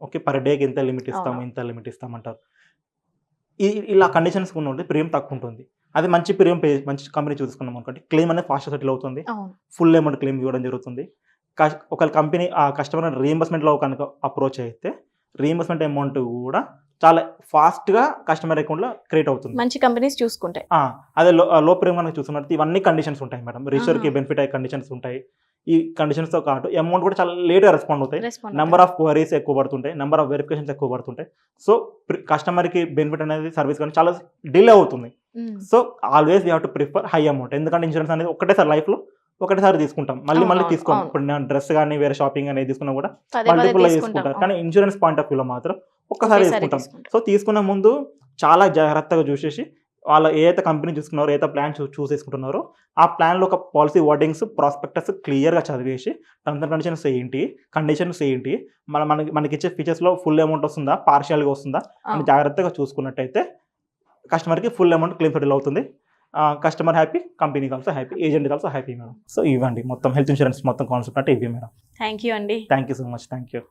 ఓకే, పర్ డేకి ఇంత లిమిట్ ఇస్తాము, ఇంత లిమిట్ ఇస్తామంటారు. ఇలా కండిషన్స్ ఉంటే ప్రీమియం తక్కువ ఉంటుంది. అది మంచి ప్రీమియం మంచి కంపెనీ చూసుకున్నాం అనుకోండి, క్లెయిమ్ అనేది ఫాస్ట్ సెటిల్ అవుతుంది, ఫుల్ అమౌంట్ క్లెయిమ్ ఇవ్వడం జరుగుతుంది. ఒక కంపెనీ ఆ కస్టమర్ రీఎంబర్స్మెంట్లో కనుక అప్రోచ్ అయితే రీఎంబర్స్మెంట్ అమౌంట్ కూడా చాలా ఫాస్ట్గా కస్టమర్ అకౌంట్లో క్రియేట్ అవుతుంది, మంచి కంపెనీస్ చూసుకుంటాయి. అదే లో ప్రీమియం కనుక చూసుకున్నట్టు ఇవన్నీ కండిషన్స్ ఉంటాయి మేడం. రిజిస్టర్కి బెనిఫిట్ అయ్యే కండిషన్స్ ఉంటాయి. ఈ కండిషన్స్తో పాటు అమౌంట్ కూడా చాలా లేట్గా రెస్పాండ్ అవుతాయి, నెంబర్ ఆఫ్ క్వరీస్ ఎక్కువ పడుతుంటాయి, నెంబర్ ఆఫ్ వెరిఫికేషన్స్ ఎక్కువ పడుతుంటాయి. సో కస్టమర్కి బెనిఫిట్ అనేది సర్వీస్ కానీ చాలా డిలే అవుతుంది. So always we have to prefer high amount. ఎందుకంటే ఇన్సూరెన్స్ అనేది ఒకటేసారి లైఫ్లో ఒకటేసారి తీసుకుంటాం, మళ్ళీ తీసుకోం. ఇప్పుడు నేను డ్రెస్ కానీ వేరే షాపింగ్ అనేది తీసుకున్నా కూడా మల్టిపుల్ తీసుకుంటారు, కానీ ఇన్సూరెన్స్ పాయింట్ ఆఫ్ వ్యూలో మాత్రం ఒక్కసారి తీసుకుంటాం. సో తీసుకున్న ముందు చాలా జాగ్రత్తగా చూసేసి వాళ్ళ ఏదైతే కంపెనీ చూసుకున్నారో, ఏదైతే ప్లాన్ చూస్ చేసుకుంటున్నారో ఆ ప్లాన్లో ఒక పాలసీ వర్డింగ్స్, ప్రాస్పెక్టస్ క్లియర్గా చదివేసి టర్మ్స్ అండ్ కండిషన్స్ ఏంటి, మనకి ఇచ్చే ఫీచర్స్లో ఫుల్ అమౌంట్ వస్తుందా, పార్షియల్గా వస్తుందా అని జాగ్రత్తగా చూసుకున్నట్టయితే కస్టమర్కి ఫుల్ అమౌంట్ క్లెయిమ్ సెటిల్ అవుతుంది. Customer happy, company also happy, agent also happy madam. So ఇవ్వండి మొత్తం హెల్త్ ఇన్సూరెన్స్ మొత్తం కాన్సెప్ట్ అంటే ఇవి మేడం. థ్యాంక్ యూ అండి. Thank you so much. Thank you.